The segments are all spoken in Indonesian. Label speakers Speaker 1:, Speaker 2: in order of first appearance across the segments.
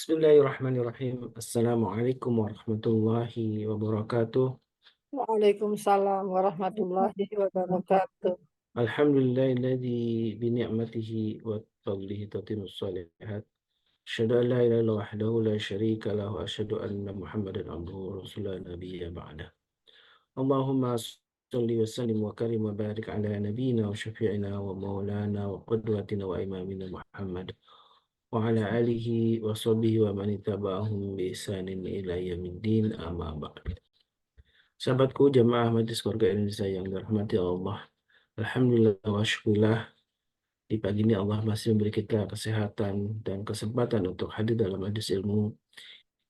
Speaker 1: Bismillahirrahmanirrahim. Assalamualaikum warahmatullahi wabarakatuh.
Speaker 2: Waalaikumsalam warahmatullahi wabarakatuh.
Speaker 1: Alhamdulillahilladzi bi ni'matihi wa fadlihi tatimmus shalihat. Asyhadu an la ilaha illallah wahdahu la syarika lahu wa asyhadu anna Muhammadan abduhu wa rasuluhu la nabiyya ba'dah. Allahumma shalli wa sallim wa karim wa barik ala nabiyyina wa syafi'ina wa maulana wa qudwatina wa imamina Muhammad wa ala alihi wa sahbihi wa man ittaba'ahum bi ihsanin ila yaumiddin amma ba'd. Sahabatku jamaah Majelis Keluarga Indonesia yang dirahmati Allah. Alhamdulillah wa syukurillah di pagi ini Allah masih memberi kita kesehatan dan kesempatan untuk hadir dalam majelis ilmu.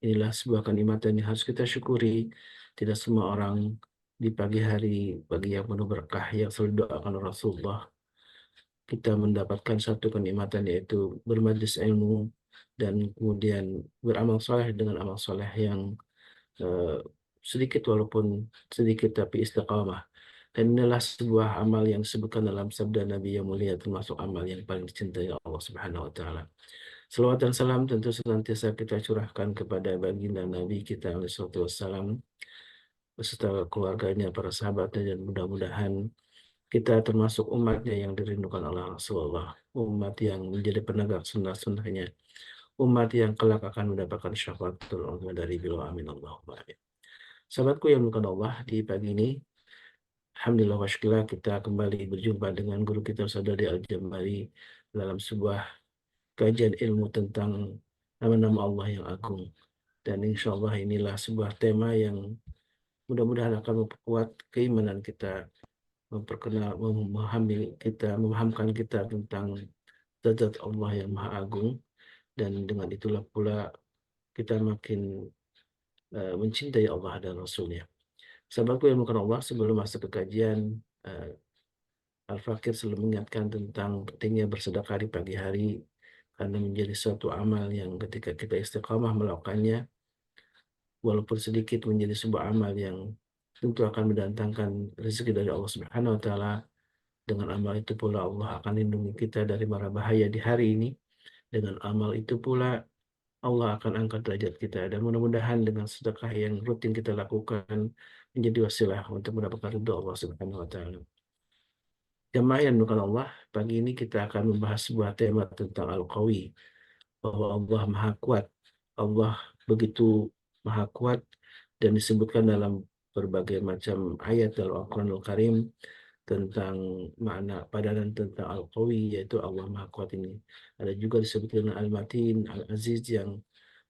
Speaker 1: Inilah sebuah kenikmatan yang harus kita syukuri. Tidak semua orang di pagi hari, pagi yang penuh berkah yang selalu doakan Rasulullah, kita mendapatkan satu kenikmatan yaitu bermajlis ilmu dan kemudian beramal soleh dengan amal soleh yang eh, sedikit walaupun sedikit tapi istiqamah. Dan inilah sebuah amal yang disebutkan dalam sabda Nabi yang mulia, termasuk amal yang paling dicintai Allah Subhanahu wa taala. Selawat dan salam tentu senantiasa kita curahkan kepada baginda Nabi kita alaihi salatu wassalam beserta keluarganya, para sahabatnya, dan mudah-mudahan kita termasuk umatnya yang dirindukan oleh Rasulullah, umat yang menjadi penegak sunnah-sunnahnya, umat yang kelak akan mendapatkan syafaatul uzma dari beliau. Amin Allahumma amin. Sahabatku yang dimuliakan Allah, di pagi ini alhamdulillah wa syukurlah kita kembali berjumpa dengan guru kita Ustaz Dodi Al-Jambari dalam sebuah kajian ilmu tentang nama-nama Allah yang agung. Dan insya Allah inilah sebuah tema yang mudah-mudahan akan memperkuat keimanan kita, memahamkan kita tentang zat Allah yang maha agung, dan dengan itulah pula kita makin mencintai Allah dan Rasulnya. Sahabatku yang bukan Allah, sebelum masuk ke kajian, Al-Fakir selalu mengingatkan tentang pentingnya bersedekah di pagi hari, karena menjadi suatu amal yang ketika kita istiqamah melakukannya, walaupun sedikit, menjadi sebuah amal yang tentu akan mendatangkan rezeki dari Allah Subhanahu wa taala. Dengan amal itu pula Allah akan lindungi kita dari mara bahaya di hari ini. Dengan amal itu pula Allah akan angkat derajat kita, dan mudah-mudahan dengan sedekah yang rutin kita lakukan menjadi wasilah untuk mendapatkan ridho Allah Subhanahu wa taala. Jemaah yang bukan Allah, pagi ini kita akan membahas sebuah tema tentang Al-Qawi, bahwa Allah Maha Kuat. Allah begitu Maha Kuat dan disebutkan dalam berbagai macam ayat dalam Al-Quranul Karim tentang makna padanan tentang Al-Qawi, yaitu Allah Maha Kuat ini. Ada juga disebutkan dengan Al-Matin, Al-Aziz, yang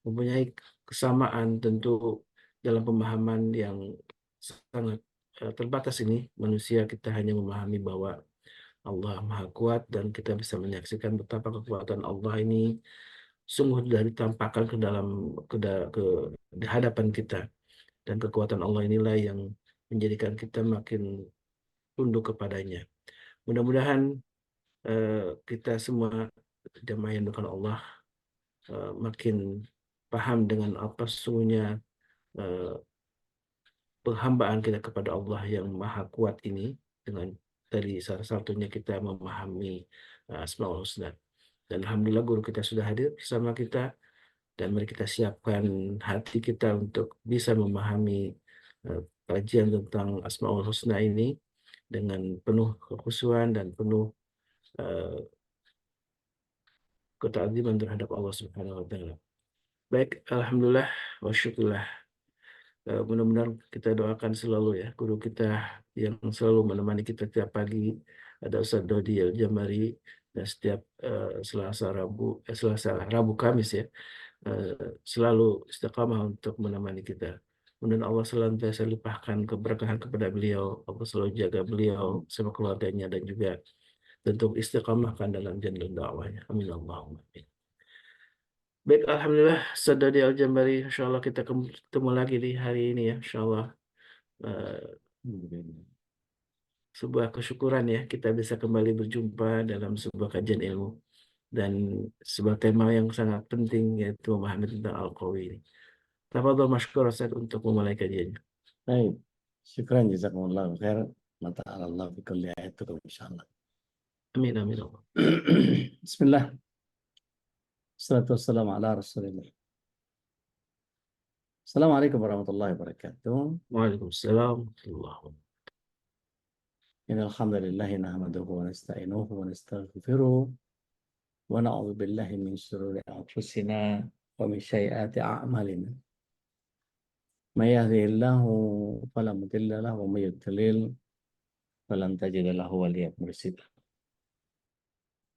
Speaker 1: mempunyai kesamaan tentu dalam pemahaman yang sangat terbatas ini. Manusia kita hanya memahami bahwa Allah Maha Kuat, dan kita bisa menyaksikan betapa kekuatan Allah ini sungguh dari tampakkan ke dalam ke di hadapan kita, dan kekuatan Allah inilah yang menjadikan kita makin tunduk kepadanya. Mudah-mudahan kita semua jemaah yang bukan Allah makin paham dengan apa sesungguhnya eh, penghambaan kita kepada Allah yang Maha Kuat ini, dengan tadi salah satunya kita memahami Asmaul Husna. Dan alhamdulillah guru kita sudah hadir bersama kita, dan mari kita siapkan hati kita untuk bisa memahami kajian tentang Asmaul Husna ini dengan penuh kekhusyuan dan penuh uh, ketaziman terhadap Allah Subhanahu wa taala. Baik, alhamdulillah wa syukurlah. Mudah-mudahan kita doakan selalu ya guru kita yang selalu menemani kita tiap pagi, ada Ustaz Dodi Al-Jambari, dan setiap Selasa, Rabu, Kamis ya, selalu istiqamah untuk menemani kita. Kemudian Allah senantiasa limpahkan keberkahan kepada beliau, Allah selalu jaga beliau sama keluarganya, dan juga tentu istiqamahkan dalam jalan dakwahnya. Amin Allahumma amin. Baik, alhamdulillah Sadadi Al-Jambari, insyaallah kita ketemu lagi di hari ini ya, insyaallah. Sebuah kesyukuran ya kita bisa kembali berjumpa dalam sebuah kajian ilmu dan sebuah tema yang sangat penting, yaitu memahami tentang Al-Qawi ini. Tafadhol masykur Ustaz untuk memulai kajiannya.
Speaker 3: Baik, syukran jazakumullah khair. Mata Allah fi kulli ayatikum insyaallah.
Speaker 1: Amin amin Allah.
Speaker 3: Bismillah. Wassalatu wassalamu ala Rasulillah. Assalamualaikum warahmatullahi wabarakatuh.
Speaker 1: Waalaikumsalam warahmatullahi wabarakatuh.
Speaker 3: Innal hamdalillah nahmaduhu wa nasta'inuhu wa nastaghfiruh wa na'udzu billahi min shururi anfusina wa min sayyiati a'malina. May yahdihillahu fala mudilla lahu wa may yudlil falan tajida lahu waliyyan mursyida.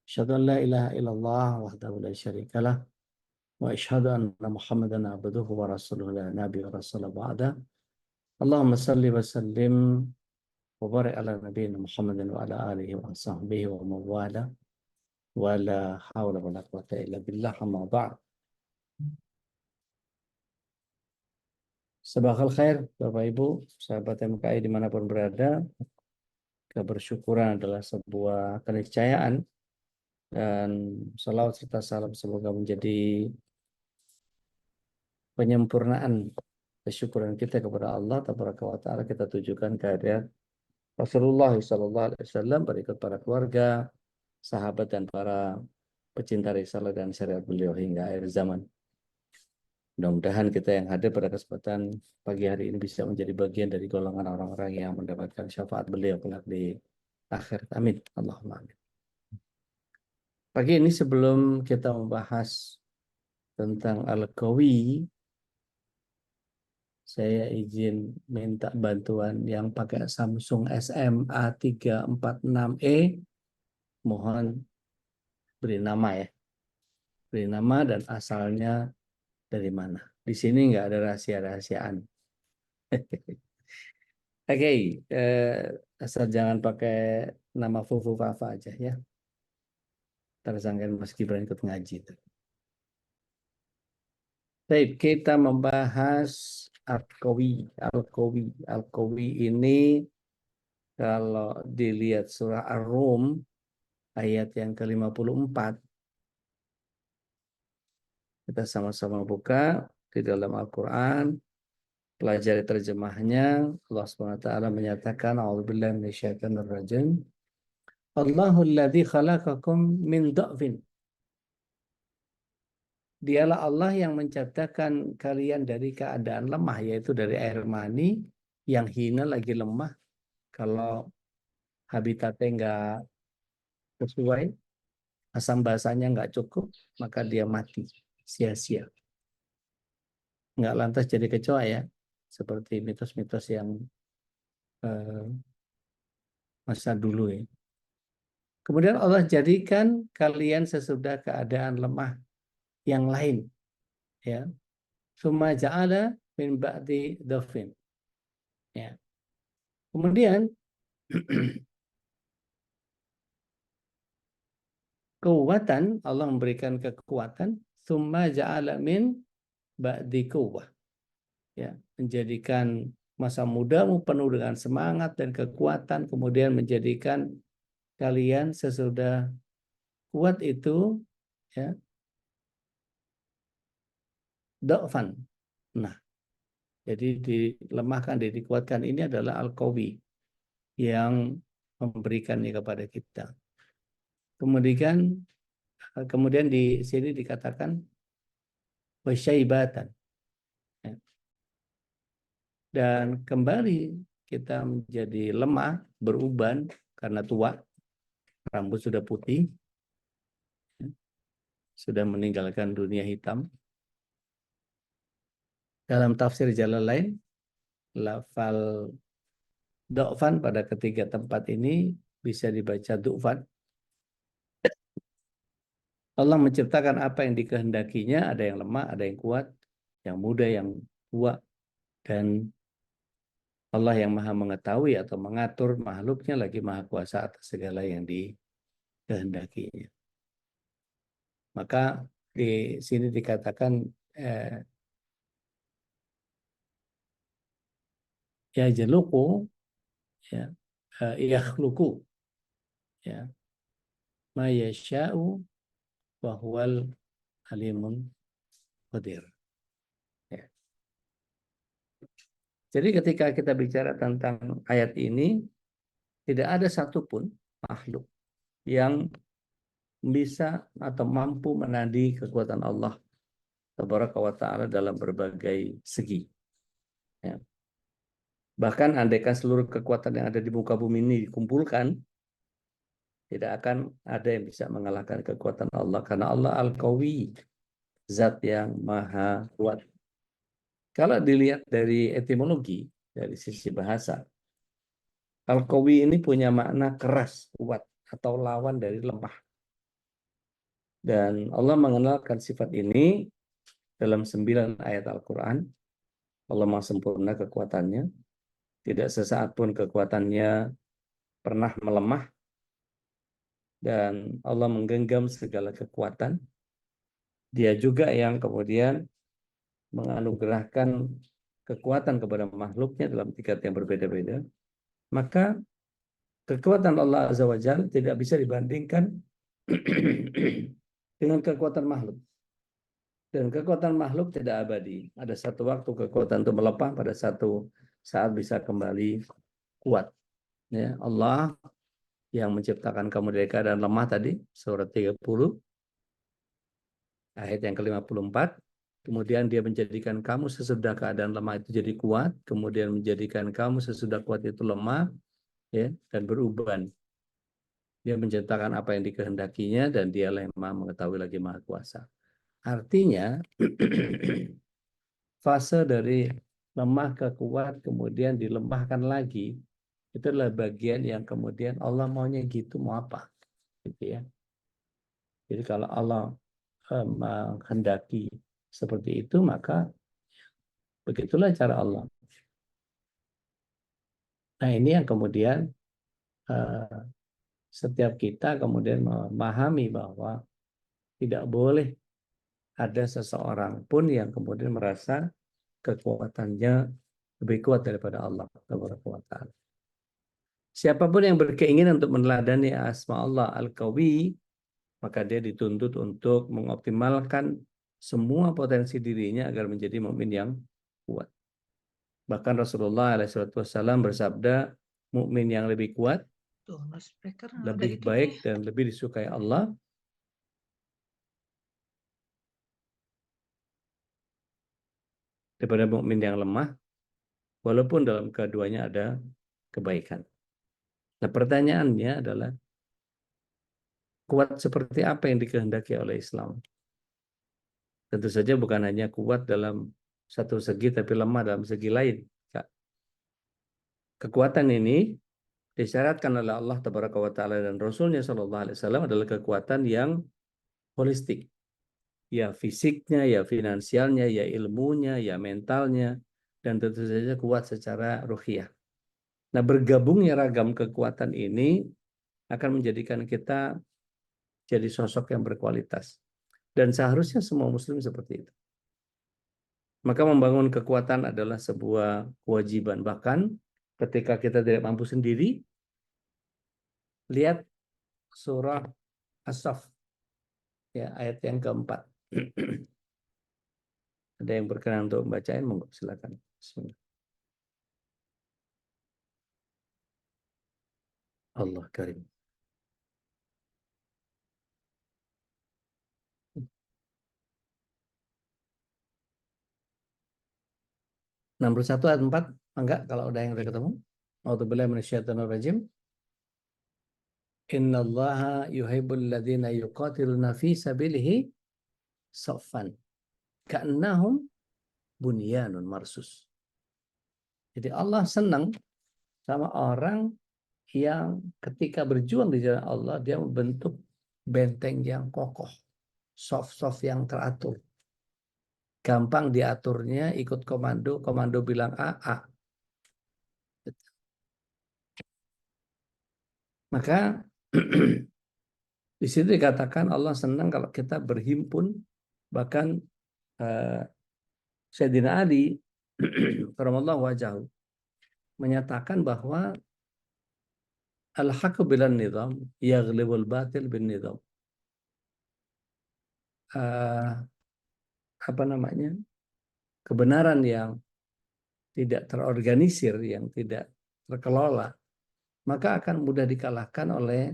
Speaker 3: Asyhadu an la ilaha illallah wahdahu la syarika lah wa asyhadu anna Muhammadan abduhu wa rasuluhu la nabiyya wa rasula ba'da. Allahumma salli wa sallim wa barik ala nabiyyina Muhammadin wa ala alihi wa sahbihi wa mawala wa la hawla wa la quwwata illa billah amma ba'd. Sabahal khair Bapak Ibu, sahabat MKI dimanapun berada. Kebersyukuran adalah sebuah keniscayaan, dan salawat serta salam semoga menjadi penyempurnaan kesyukuran kita kepada Allah Tabaraka wa Ta'ala. Kita tujukan kehadirat Rasulullah SAW, berikut para keluarga, sahabat, dan para pecinta risalah dan syariat beliau hingga akhir zaman. Mudah-mudahan kita yang hadir pada kesempatan pagi hari ini bisa menjadi bagian dari golongan orang-orang yang mendapatkan syafaat beliau kelak di akhirat. Amin. Allahumma amin. Pagi ini sebelum kita membahas tentang Al-Qawi, saya izin minta bantuan yang pakai Samsung SMA346E. Mohon beri nama ya. Beri nama dan asalnya dari mana. Di sini nggak ada rahasia-rahasiaan. Oke, asal jangan pakai nama Fufu Fafa aja ya. Tersangka Mas Gibran ikut ngaji. Baik, kita membahas Al-Qawi. Al-Qawi ini kalau dilihat surah Ar-Rum ayat yang ke-54, kita sama-sama buka di dalam Al-Quran, pelajari terjemahnya. Allah SWT menyatakan, A'udzubillahi minasyaitonir rajim. Allahul ladzi khalaqakum min dha'fin. Dialah Allah yang menciptakan kalian dari keadaan lemah, yaitu dari air mani yang hina lagi lemah. Kalau habitatnya nggak sesuai, asam basanya nggak cukup, maka dia mati, sia-sia. Nggak lantas jadi kecoa ya, seperti mitos-mitos yang masa dulu ya. Kemudian Allah jadikan kalian sesudah keadaan lemah yang lain, ya. Summa ja'ala min ba'di dhafin. Ya. Kemudian kekuatan, Allah memberikan kekuatan, summa ja'ala min ba'di quwwah. Ya, menjadikan masa mudamu penuh dengan semangat dan kekuatan, kemudian menjadikan kalian sesudah kuat itu ya dha'fan. Nah, jadi dilemahkan, dikuatkan ini adalah Al-Qawi yang memberikannya kepada kita. Kemudian di sini dikatakan wasyaibatan. Ya. Dan kembali kita menjadi lemah, beruban karena tua, rambut sudah putih, sudah meninggalkan dunia hitam. Dalam tafsir Jalalain, lafal dha'fan pada ketiga tempat ini bisa dibaca du'fan. Allah menciptakan apa yang dikehendakinya, ada yang lemah, ada yang kuat, yang muda, yang tua, dan Allah yang maha mengetahui atau mengatur makhluknya lagi maha kuasa atas segala yang dikehendakinya. Maka di sini dikatakan ya jaluku, ya yakhluqu, ya ma yasha'u wa huwal alimun qadir. Ya. Jadi ketika kita bicara tentang ayat ini, tidak ada satupun makhluk yang bisa atau mampu menandingi kekuatan Allah tabaraka wa ta'ala dalam berbagai segi. Ya. Bahkan andaikan seluruh kekuatan yang ada di muka bumi ini dikumpulkan, tidak akan ada yang bisa mengalahkan kekuatan Allah. Karena Allah Al-Qawi, zat yang maha kuat. Kalau dilihat dari etimologi, dari sisi bahasa, Al-Qawi ini punya makna keras, kuat, atau lawan dari lemah. Dan Allah mengenalkan sifat ini dalam 9 ayat Al-Quran. Allah maha sempurna kekuatannya. Tidak sesaat pun kekuatannya pernah melemah. Dan Allah menggenggam segala kekuatan. Dia juga yang kemudian menganugerahkan kekuatan kepada makhluknya dalam tingkat yang berbeda-beda. Maka kekuatan Allah Azza wa Jalla tidak bisa dibandingkan dengan kekuatan makhluk. Dan kekuatan makhluk tidak abadi. Ada satu waktu kekuatan itu melepah, pada satu saat bisa kembali kuat. Ya, Allah yang menciptakan kamu dari keadaan lemah tadi, surat 30, ayat yang ke-54. Kemudian dia menjadikan kamu sesudah keadaan lemah itu jadi kuat, kemudian menjadikan kamu sesudah kuat itu lemah, ya, dan beruban. Dia menciptakan apa yang dikehendakinya, dan dialah yang maha mengetahui lagi maha kuasa. Artinya, fase dari lemah ke kuat, kemudian dilemahkan lagi, itu adalah bagian yang kemudian Allah maunya gitu, mau apa? Gitu ya. Jadi kalau Allah menghendaki seperti itu, maka begitulah cara Allah. Nah, ini yang kemudian setiap kita kemudian memahami bahwa tidak boleh ada seseorang pun yang kemudian merasa kekuatannya lebih kuat daripada Allah Taala. Siapapun yang berkeinginan untuk meneladani asma Allah Al-Qawi, maka dia dituntut untuk mengoptimalkan semua potensi dirinya agar menjadi mukmin yang kuat. Bahkan Rasulullah SAW bersabda, mukmin yang lebih kuat, lebih baik dan lebih disukai Allah daripada mukmin yang lemah, walaupun dalam keduanya ada kebaikan. Nah, pertanyaannya adalah, kuat seperti apa yang dikehendaki oleh Islam? Tentu saja bukan hanya kuat dalam satu segi, tapi lemah dalam segi lain. Kekuatan ini disyaratkan oleh Allah Tabaraka wa Ta'ala dan Rasulnya Shallallahu Alaihi Wasallam adalah kekuatan yang holistik. Ya fisiknya, ya finansialnya, ya ilmunya, ya mentalnya, dan tentu saja kuat secara ruhiyah. Nah, bergabungnya ragam kekuatan ini akan menjadikan kita jadi sosok yang berkualitas. Dan seharusnya semua muslim seperti itu. Maka membangun kekuatan adalah sebuah kewajiban. Bahkan ketika kita tidak mampu sendiri, lihat surah As-Saff, ya, ayat yang keempat. Ada yang berkenan untuk membacain, monggo silakan. Bismillah. Allah karim. Enam puluh satu ayat 4, enggak, kalau udah yang udah ketemu. A'udzubillahi minasyaitonir rajim. Innallaha yuhibbul ladzina yuqatiluna fi sabilihi saffan ka'annahum bunyanun marsus. Jadi Allah senang sama orang yang ketika berjuang di jalan Allah, dia membentuk benteng yang kokoh, soft-soft yang teratur. Gampang diaturnya, ikut komando, komando bilang A, A. Maka di situ dikatakan Allah senang kalau kita berhimpun. Bahkan Sayyidina Ali karamallahu wajahu menyatakan bahwa al-haqqu bilan nizam yaghlibul batil bin nizam. Apa namanya? Kebenaran yang tidak terorganisir, yang tidak terkelola, maka akan mudah dikalahkan oleh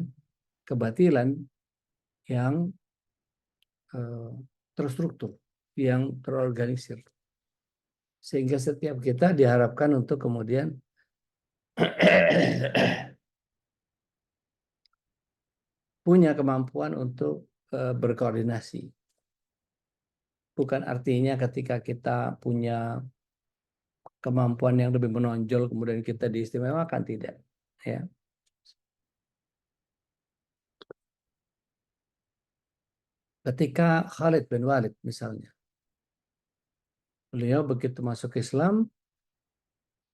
Speaker 3: kebatilan yang terstruktur. yang terorganisir. Sehingga setiap kita diharapkan untuk kemudian punya kemampuan untuk berkoordinasi. Bukan artinya ketika kita punya kemampuan yang lebih menonjol kemudian kita diistimewakan, tidak. Ya. Ketika Khalid bin Walid misalnya, beliau begitu masuk Islam,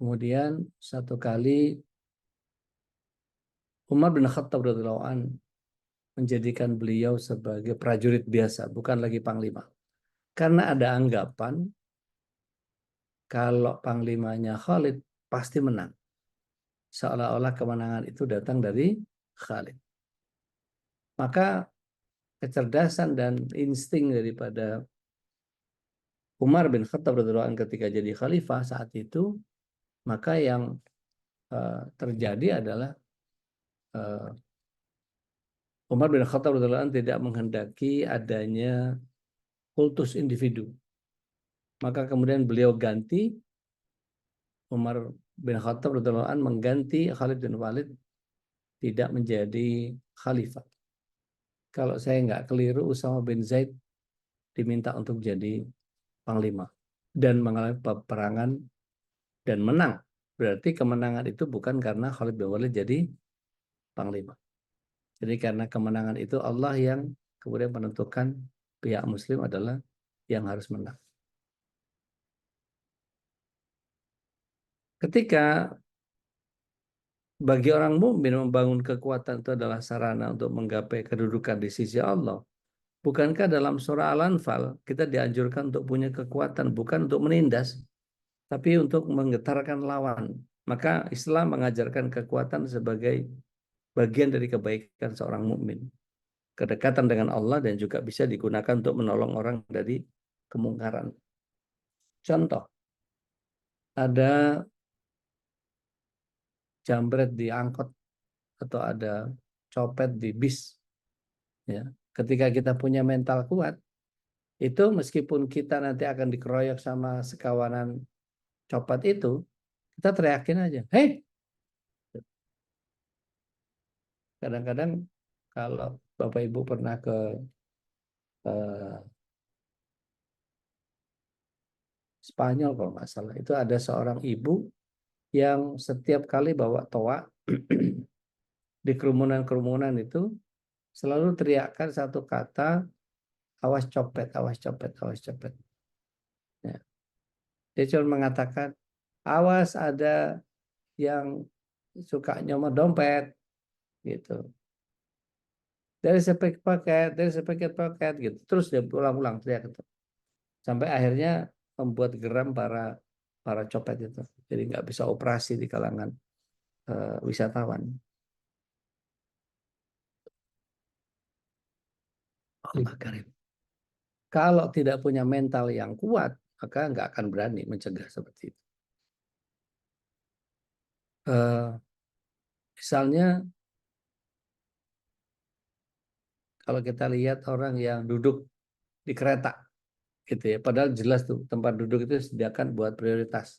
Speaker 3: kemudian satu kali Umar bin Khattab radhiyallahu anhu menjadikan beliau sebagai prajurit biasa, bukan lagi panglima. Karena ada anggapan kalau panglimanya Khalid pasti menang. Seolah-olah kemenangan itu datang dari Khalid. Maka kecerdasan dan insting daripada Umar bin Khattab radhiyallahu anhu ketika jadi khalifah saat itu, maka yang terjadi adalah Umar bin Khattab radhiyallahu anhu tidak menghendaki adanya kultus individu. Maka kemudian beliau ganti, Umar bin Khattab radhiyallahu anhu mengganti Khalid bin Walid tidak menjadi khalifah. Kalau saya nggak keliru, Usama bin Zaid diminta untuk jadi panglima dan mengalami peperangan dan menang. Berarti kemenangan itu bukan karena Khalid bin Walid jadi panglima. Jadi karena kemenangan itu Allah yang kemudian menentukan pihak Muslim adalah yang harus menang. Ketika bagi orang mukmin membangun kekuatan itu adalah sarana untuk menggapai kedudukan di sisi Allah. Bukankah dalam surah Al-Anfal kita dianjurkan untuk punya kekuatan bukan untuk menindas, tapi untuk menggetarkan lawan. Maka Islam mengajarkan kekuatan sebagai bagian dari kebaikan seorang mukmin. Kedekatan dengan Allah dan juga bisa digunakan untuk menolong orang dari kemungkaran. Contoh, ada jambret di angkot atau ada copet di bis. Ya. Ketika kita punya mental kuat, itu meskipun kita nanti akan dikeroyok sama sekawanan copet itu, kita teriakin aja, "Hei!" Kadang-kadang kalau Bapak Ibu pernah ke Spanyol kalau nggak salah, itu ada seorang ibu yang setiap kali bawa toa di kerumunan-kerumunan itu selalu teriakkan satu kata, "Awas copet, awas copet, awas copet." Ya. Dia cuma mengatakan, "Awas ada yang suka nyomot dompet," gitu. Dari sepiket paket gitu. Terus dia ulang-ulang teriak itu. Sampai akhirnya membuat geram para copet itu. Jadi nggak bisa operasi di kalangan wisatawan. Allah karim. Kalau tidak punya mental yang kuat, maka nggak akan berani mencegah seperti itu. Misalnya, kalau kita lihat orang yang duduk di kereta, gitu ya, padahal jelas tuh tempat duduk itu disediakan buat prioritas.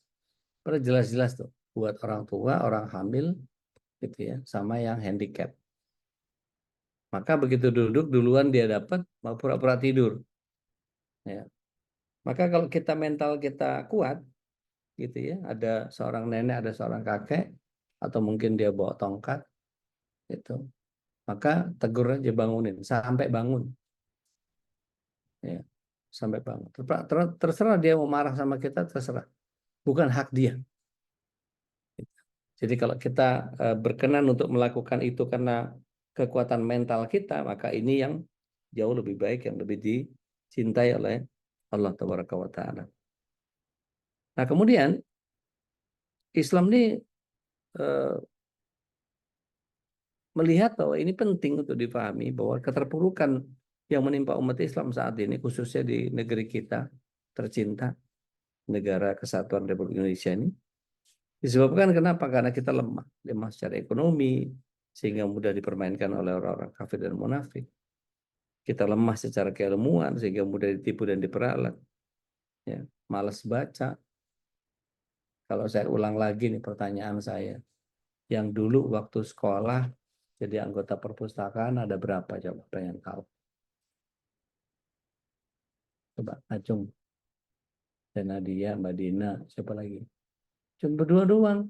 Speaker 3: Padahal jelas-jelas tuh buat orang tua, orang hamil, gitu ya, sama yang handicap. Maka begitu duduk duluan dia dapat, mau pura-pura tidur. Ya. Maka kalau kita mental kita kuat, gitu ya, ada seorang nenek, ada seorang kakek, atau mungkin dia bawa tongkat, gitu, maka tegur aja, bangunin sampai bangun, ya, sampai bangun. Terserah dia mau marah sama kita, terserah, bukan hak dia. Jadi kalau kita berkenan untuk melakukan itu karena kekuatan mental kita, maka ini yang jauh lebih baik, yang lebih dicintai oleh Allah Tabaraka wa Ta'ala. Nah kemudian Islam ini melihat bahwa ini penting untuk dipahami bahwa keterpurukan yang menimpa umat Islam saat ini, khususnya di negeri kita tercinta, negara kesatuan Republik Indonesia ini, disebabkan kenapa? Karena kita lemah secara ekonomi, sehingga mudah dipermainkan oleh orang-orang kafir dan munafik. Kita lemah secara keilmuan, sehingga mudah ditipu dan diperalat. ya, malas baca. Kalau saya ulang lagi nih pertanyaan saya, yang dulu waktu sekolah jadi anggota perpustakaan ada berapa? Coba pengen tahu. Coba Acung dan Nadia, Mbak Dina, siapa lagi? Cuma berdua doang,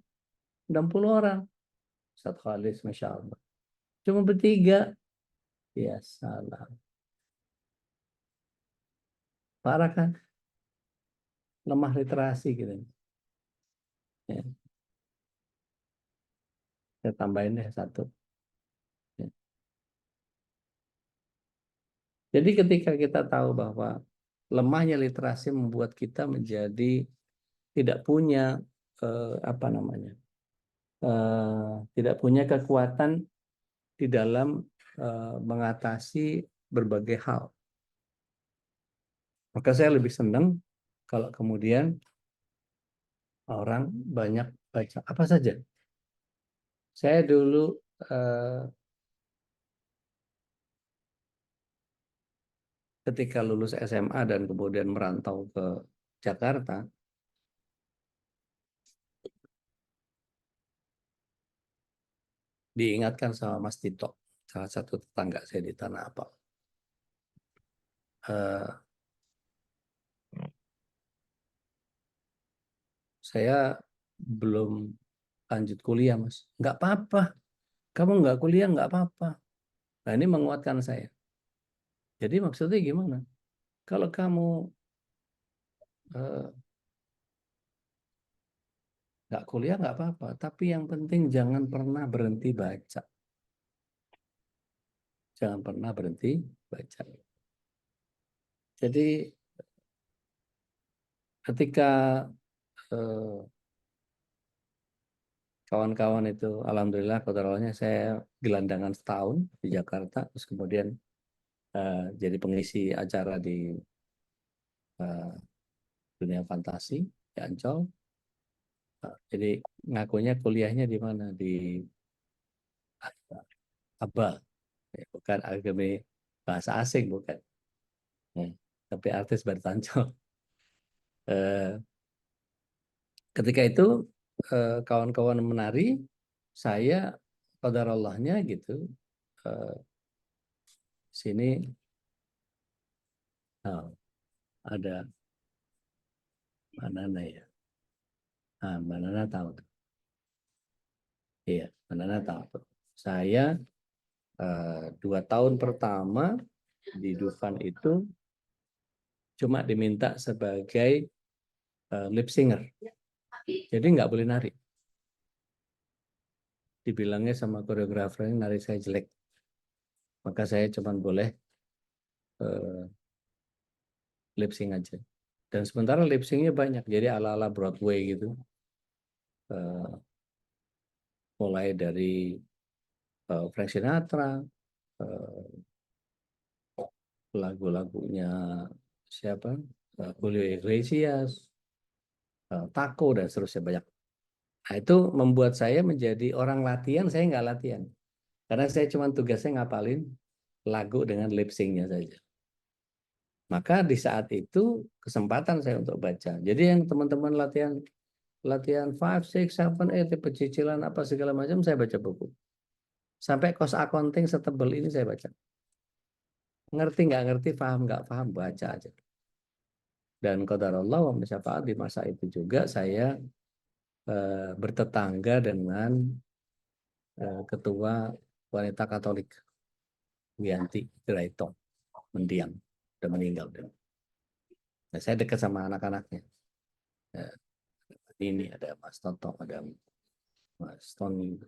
Speaker 3: 60 orang. Ustaz Khalis, Masya Allah. Cuma bertiga. Ya salah. Parah kan? Lemah literasi gitu. Ya, saya tambahin deh satu. Ya. Jadi ketika kita tahu bahwa lemahnya literasi membuat kita menjadi tidak punya apa namanya, tidak punya kekuatan di dalam mengatasi berbagai hal. Maka saya lebih senang kalau kemudian orang banyak baca apa saja. Saya dulu ketika lulus SMA dan kemudian merantau ke Jakarta, diingatkan sama Mas Tito, salah satu tetangga saya di Tanah Abang. Saya belum lanjut kuliah, Mas. Nggak apa-apa. Kamu nggak kuliah, nggak apa-apa. Nah, ini menguatkan saya. Jadi maksudnya gimana? Kalau kamu nggak kuliah, nggak apa-apa. Tapi yang penting jangan pernah berhenti baca. Jangan pernah berhenti baca. Jadi ketika kawan-kawan itu, alhamdulillah, qadarullah saya gelandangan setahun di Jakarta, terus kemudian jadi pengisi acara di dunia fantasi di Ancol. Jadi ngakunya kuliahnya di mana? Di ABA, bukan Akademi Bahasa Asing, bukan. Tapi artis baru Ancol. Ketika itu kawan-kawan menari, saya qadarallahnya gitu sini ada mana ya? Nah, Mbak Nana tahu tuh. Iya, Mbak Nana tahu tuh. Saya 2 tahun pertama di Dufan itu cuma diminta sebagai lip singer. Jadi nggak boleh nari. Dibilangnya sama koreografernya nari saya jelek. Maka saya cuma boleh lip sync aja. Dan sementara lip syncnya banyak. Jadi ala-ala Broadway gitu. Mulai dari Frank Sinatra, lagu-lagunya siapa? Julio Iglesias, Taco, dan seterusnya banyak. Nah, itu membuat saya menjadi orang latihan, saya nggak latihan. Karena saya cuma tugasnya ngapalin lagu dengan lip sync-nya saja. Maka di saat itu kesempatan saya untuk baca. Jadi yang teman-teman latihan 5, 6, 7, 8, pecicilan apa segala macam, saya baca buku. Sampai cost accounting setebal ini saya baca. Ngerti nggak ngerti, paham nggak paham, baca aja. Dan qadarullah wa masyafa'at, di masa itu juga saya bertetangga dengan ketua wanita Katolik, Wianti Graitong, mendiang, udah meninggal. Nah, saya dekat sama anak-anaknya. Ini ada Mas Toto, ada Mas Tony,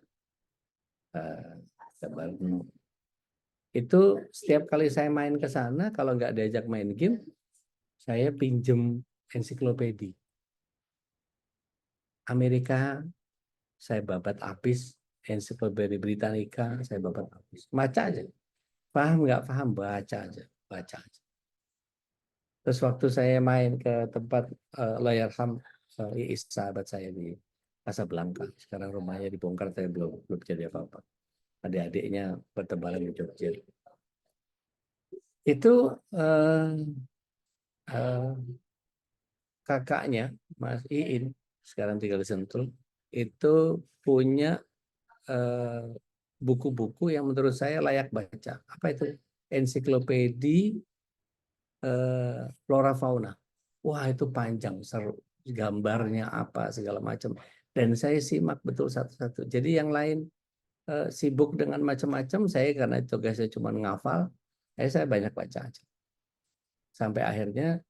Speaker 3: itu setiap kali saya main ke sana, kalau nggak diajak main game, saya pinjem ensiklopedi. Amerika, saya babat habis. Ensiklopedi Britannica, saya babat habis. Baca aja. Paham nggak paham, baca aja. Baca aja. Terus waktu saya main ke tempat Layarham, Iis, sahabat saya di Casablanca. Sekarang rumahnya dibongkar, saya belum jadi apa-apa. Adik-adiknya bertebaran di Jogja. Itu kakaknya Mas Iin sekarang tinggal di Sentul itu punya buku-buku yang menurut saya layak baca. Apa itu? Ensiklopedia flora fauna. Wah, itu panjang, seru. Gambarnya apa segala macam. Dan saya simak betul satu-satu. Jadi yang lain sibuk dengan macam-macam, saya karena tugasnya cuma ngafal, saya banyak baca aja. Sampai akhirnya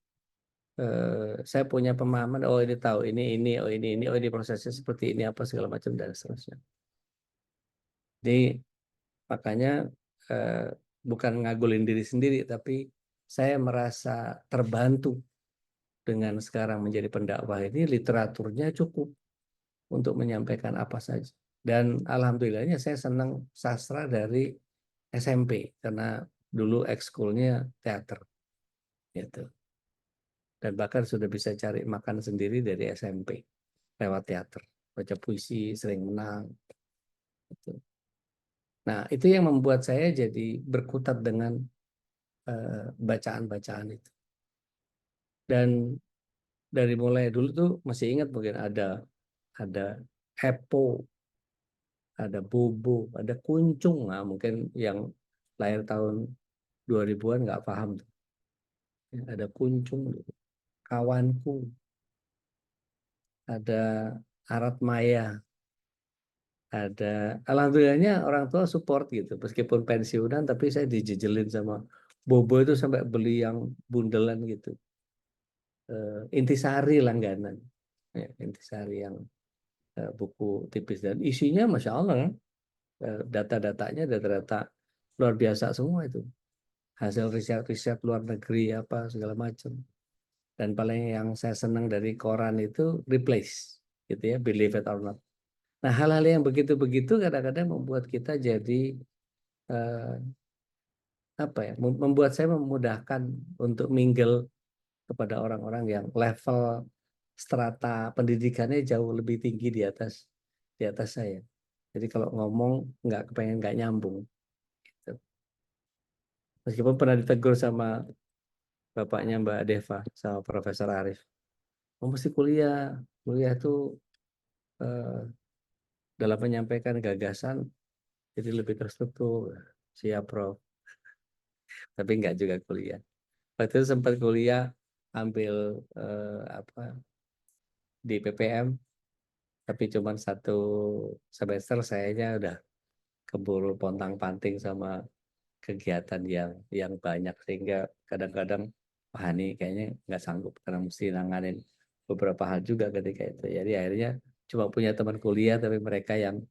Speaker 3: saya punya pemahaman, oh ini tahu ini, oh ini, oh ini prosesnya seperti ini apa segala macam dan seterusnya. Jadi makanya bukan ngagulin diri sendiri, tapi saya merasa terbantu dengan sekarang menjadi pendakwah ini, literaturnya cukup untuk menyampaikan apa saja. Dan alhamdulillahnya saya senang sastra dari SMP karena dulu ekskulnya teater gitu. Dan bahkan sudah bisa cari makan sendiri dari SMP lewat teater, baca puisi, sering menang gitu. Nah, itu yang membuat saya jadi berkutat dengan bacaan-bacaan itu. Dan dari mulai dulu tuh masih ingat mungkin ada Epo, ada Bobo, ada Kuncung. Nah, mungkin yang lahir tahun 2000-an nggak paham tuh. Ada Kuncung, Kawanku, ada Arat Maya, ada. Alhamdulillahnya orang tua support gitu. Meskipun pensiunan, tapi saya dijejelin sama Bobo itu sampai beli yang bundelan gitu. Intisari langganan. Ya, Intisari yang buku tipis dan isinya Masya Allah kan. Data-datanya data-data luar biasa semua itu. Hasil riset-riset luar negeri apa segala macam. Dan paling yang saya senang dari koran itu replace gitu ya, believe it or not. Nah, hal-hal yang begitu-begitu kadang-kadang membuat kita jadi apa ya? Membuat saya memudahkan untuk mingle kepada orang-orang yang level strata pendidikannya jauh lebih tinggi di atas saya. Jadi kalau ngomong nggak nyambung. Gitu. Meskipun pernah ditegur sama bapaknya Mbak Deva sama Profesor Arif, mesti kuliah itu dalam menyampaikan gagasan jadi lebih terstruktur. Siap, Prof. Tapi nggak juga kuliah. Waktu itu sempat kuliah ambil apa di PPM, tapi cuma 1 semester sayanya udah keburu pontang-panting sama kegiatan yang banyak sehingga kadang-kadang wah ini kayaknya nggak sanggup karena mesti nanganin beberapa hal juga ketika itu. Jadi akhirnya cuma punya teman kuliah tapi mereka yang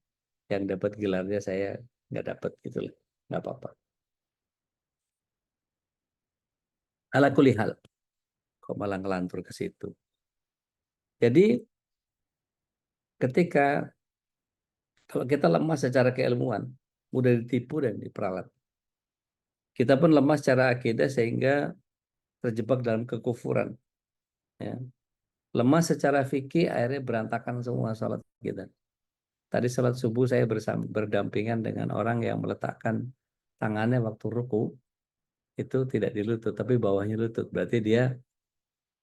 Speaker 3: dapat gelarnya saya nggak dapat gitu loh. Nggak apa-apa. Ala kuli hal. Kok malah ngelantur ke situ. Jadi ketika kalau kita lemah secara keilmuan, mudah ditipu dan diperalat. Kita pun lemah secara akidah sehingga terjebak dalam kekufuran. Ya. Lemah secara fikih akhirnya berantakan semua salat kita. Tadi salat subuh saya berdampingan dengan orang yang meletakkan tangannya waktu ruku itu tidak di lutut tapi bawahnya lutut. Berarti dia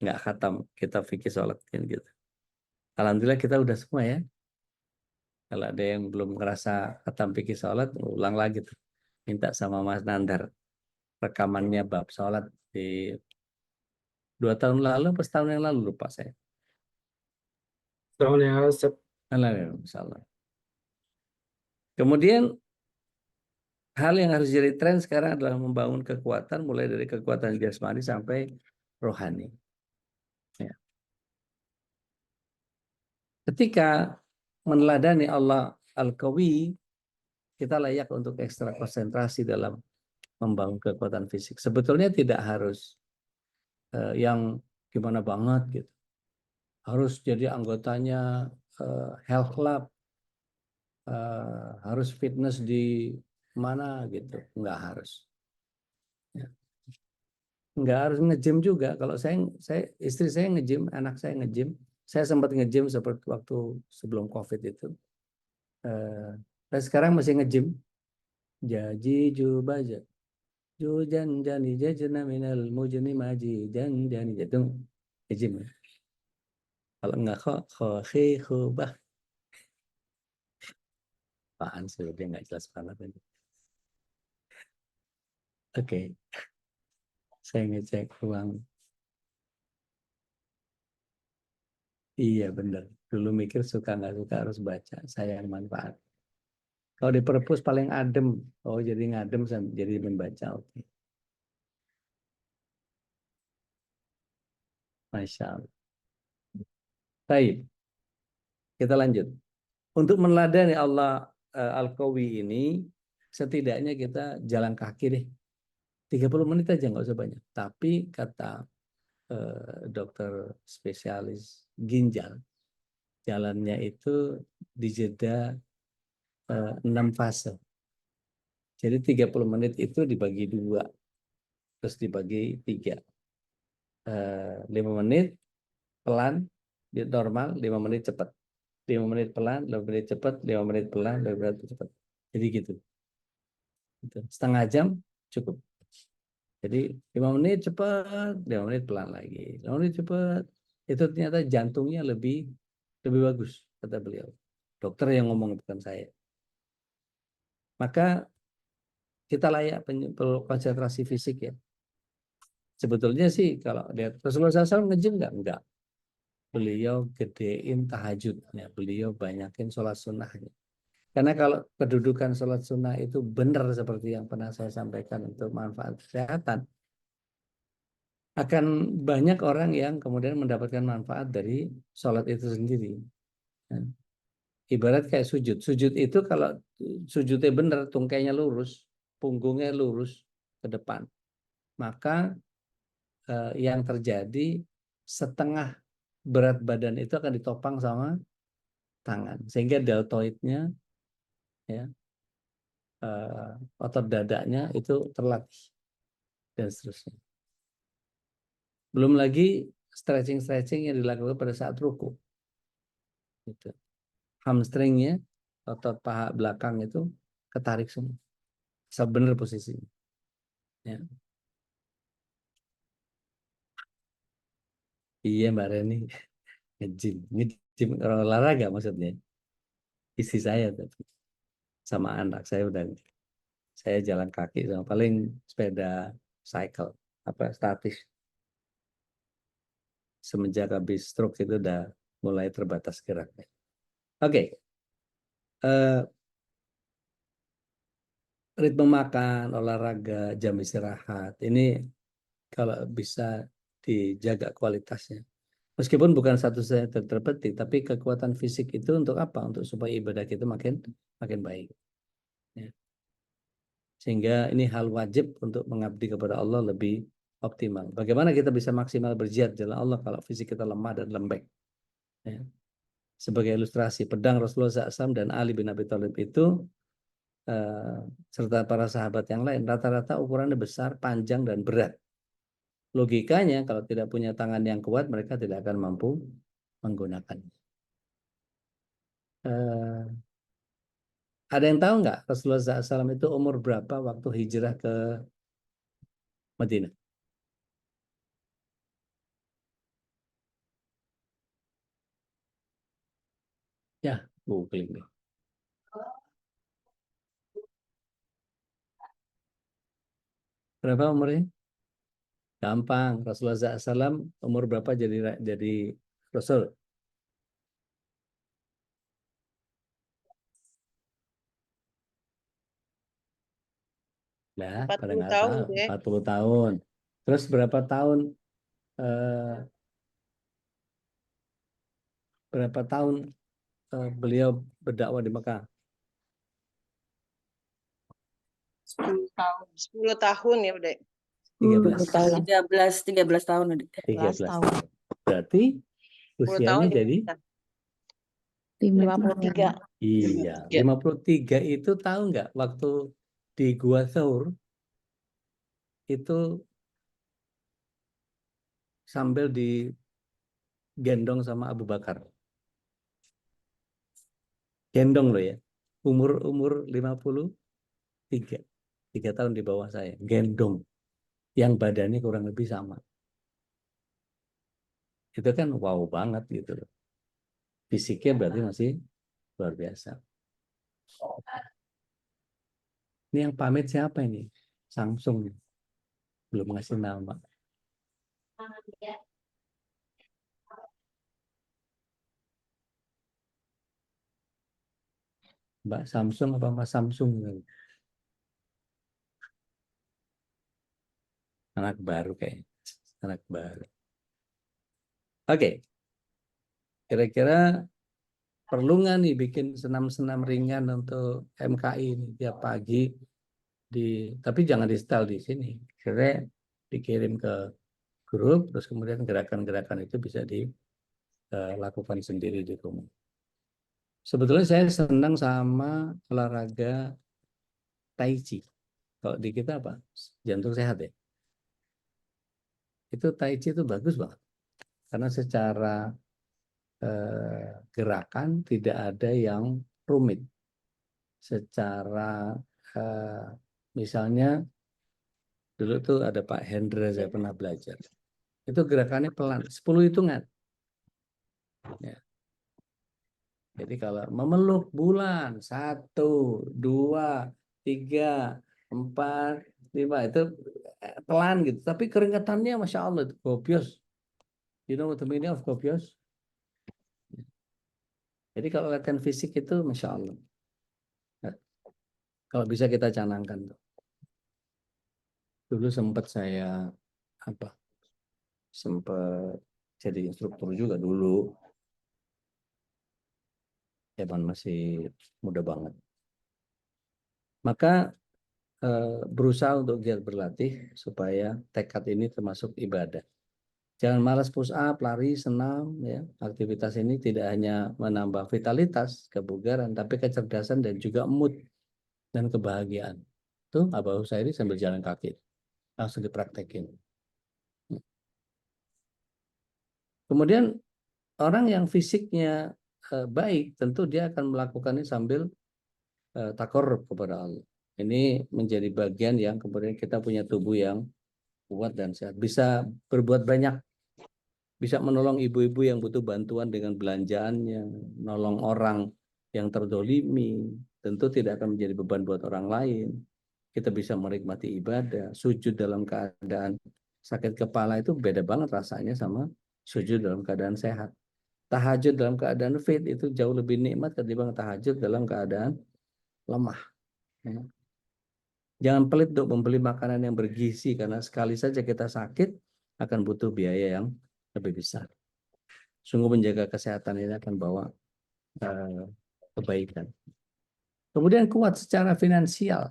Speaker 3: nggak khatam kitab fikih salat kan gitu. Alhamdulillah kita udah semua ya. Kalau ada yang belum ngerasa khatam fikih salat, ulang lagi tuh. Minta sama Mas Nandar rekamannya bab salat di 2 tahun lalu, pas tahun yang lalu lupa saya.
Speaker 1: Tahun yang lalu,
Speaker 3: Alhamdulillah. Kemudian hal yang harus jadi tren sekarang adalah membangun kekuatan mulai dari kekuatan jasmani sampai rohani. Ya. Ketika meneladani Allah Al-Qawi, kita layak untuk ekstra konsentrasi dalam membangun kekuatan fisik. Sebetulnya tidak harus yang gimana banget gitu. Harus jadi anggotanya health club, harus fitness di mana gitu, nggak harus. Ya. Nggak harus nge-gym juga. Kalau saya istri saya nge-gym, anak saya nge-gym. Saya sempat nge-gym seperti waktu sebelum COVID itu. Dan sekarang masih nge-gym. Jaji jubaja. Jujan jani jajana minal mujni maji jan jani jadung nge-gym. Kalau enggak khobah. Apaan sih, dia nggak jelas banget ini. Oke, saya ngecek ulang. Iya bener. Dulu mikir suka nggak suka harus baca. Sayang manfaat. Kalau di perpus paling adem. Oh jadi ngadem jadi membaca. Oke. Masya Allah. Baik, kita lanjut. Untuk meneladani Allah Al-Qawi ini, setidaknya kita jalan kaki deh. 30 menit aja nggak usah banyak. Tapi kata dokter spesialis ginjal, jalannya itu dijeda 6 fase. Jadi 30 menit itu dibagi 2, terus dibagi 3. 5 menit pelan, normal, 5 menit cepat. 5 menit pelan, 5 menit cepat, 5 menit pelan, 5 menit cepat. Jadi gitu. Setengah jam cukup. Jadi 5 menit cepat, 5 menit pelan lagi. 5 menit cepat. Itu ternyata jantungnya lebih bagus, kata beliau. Dokter yang ngomong, bukan saya. Maka kita layak perlu konsentrasi fisik ya. Sebetulnya sih kalau lihat Rasulullah SAW nge-gym nggak? Enggak. Beliau gedein tahajudnya. Beliau banyakin sholat sunnahnya. Karena kalau kedudukan sholat sunnah itu benar seperti yang pernah saya sampaikan untuk manfaat kesehatan, akan banyak orang yang kemudian mendapatkan manfaat dari sholat itu sendiri. Ibarat kayak sujud. Sujud itu kalau sujudnya benar, tungkainya lurus, punggungnya lurus ke depan, maka yang terjadi setengah berat badan itu akan ditopang sama tangan, sehingga deltoidnya, ya, otot dadanya itu terlatih dan seterusnya. Belum lagi stretching yang dilakukan pada saat ruku. Gitu. Hamstringnya, otot paha belakang itu ketarik semua. Sebenar posisinya. Ya. Iya Mbak Reni, nge-gym orang olahraga maksudnya. Isi saya tapi sama anak saya udah, saya jalan kaki sama paling sepeda cycle apa statis. Semenjak habis stroke itu udah mulai terbatas geraknya. Oke. Ritme makan, olahraga, jam istirahat ini kalau bisa dijaga kualitasnya. Meskipun bukan satu saja terpenting, tapi kekuatan fisik itu untuk apa? Untuk supaya ibadah kita makin baik. Ya. Sehingga ini hal wajib untuk mengabdi kepada Allah lebih optimal. Bagaimana kita bisa maksimal berjihad jalan Allah kalau fisik kita lemah dan lembek? Ya. Sebagai ilustrasi, pedang Rasulullah SAW dan Ali bin Abi Thalib itu serta para sahabat yang lain rata-rata ukurannya besar, panjang, dan berat. Logikanya kalau tidak punya tangan yang kuat mereka tidak akan mampu menggunakannya. Ada yang tahu nggak Rasulullah SAW itu umur berapa waktu hijrah ke Madinah? Ya, googling deh. Berapa umurnya? Gampang. Rasulullah SAW umur berapa jadi Rasul? Lah, pada
Speaker 4: 40
Speaker 3: nggak
Speaker 4: tahun
Speaker 3: tahu.
Speaker 4: deh.
Speaker 3: 40 tahun. Terus eh, berapa tahun beliau berdakwah di Mekah?
Speaker 4: 10 tahun. 10 tahun ya udah.
Speaker 3: 13.
Speaker 5: 13 tahun udah.
Speaker 3: 13
Speaker 4: tahun.
Speaker 3: tahun. Berarti
Speaker 4: 10 tahun
Speaker 3: usianya jadi
Speaker 4: 53.
Speaker 3: iya, 53 itu tahu nggak waktu di Gua Thawr itu sambil digendong sama Abu Bakar. Gendong loh ya. Umur 53. 3 tahun di bawah saya. Gendong. Yang badannya kurang lebih sama. Itu kan wow banget gitu loh. Fisiknya berarti masih luar biasa. Ini yang pamit siapa ini? Samsung. Belum ngasih nama. Mbak Samsung apa Mas Samsung? Anak baru kayaknya. Anak baru. Oke. Kira-kira perlu nggak nih bikin senam-senam ringan untuk MKI ini tiap pagi tapi jangan di setel di sini. Kira dikirim ke grup, terus kemudian gerakan-gerakan itu bisa dilakukan sendiri di rumah. Sebetulnya saya senang sama olahraga Tai Chi. Kalau di kita apa? Jantung sehat ya. Itu Tai Chi itu bagus banget. Karena secara gerakan tidak ada yang rumit. Secara misalnya dulu tuh ada Pak Hendra, saya pernah belajar. Itu gerakannya pelan, 10 hitungan. Ya. Jadi kalau memeluk bulan, 1, 2, 3, 4, 5, itu pelan gitu. Tapi keringatannya Masya Allah, itu gobios. You know what the meaning of gobios? Jadi kalau latihan fisik itu Masya Allah. Kalau bisa kita canangkan. Dulu sempat saya sempat jadi instruktur juga dulu. Zaman masih muda banget. Maka berusaha untuk giat berlatih supaya tekad ini termasuk ibadah. Jangan malas push up, lari, senam, ya. Aktivitas ini tidak hanya menambah vitalitas, kebugaran, tapi kecerdasan dan juga mood dan kebahagiaan. Tuh Abah Husairi sambil jalan kaki, langsung dipraktekin. Kemudian orang yang fisiknya baik, tentu dia akan melakukannya sambil takarrub kepada Allah. Ini menjadi bagian yang kemudian kita punya tubuh yang kuat dan sehat. Bisa berbuat banyak. Bisa menolong ibu-ibu yang butuh bantuan dengan belanjaannya. Nolong orang yang terdolimi. Tentu tidak akan menjadi beban buat orang lain. Kita bisa menikmati ibadah. Sujud dalam keadaan sakit kepala itu beda banget rasanya sama sujud dalam keadaan sehat. Tahajud dalam keadaan fit itu jauh lebih nikmat ketimbang tahajud dalam keadaan lemah. Jangan pelit untuk membeli makanan yang bergizi karena sekali saja kita sakit akan butuh biaya yang lebih besar. Sungguh menjaga kesehatan ini akan bawa kebaikan. Kemudian kuat secara finansial.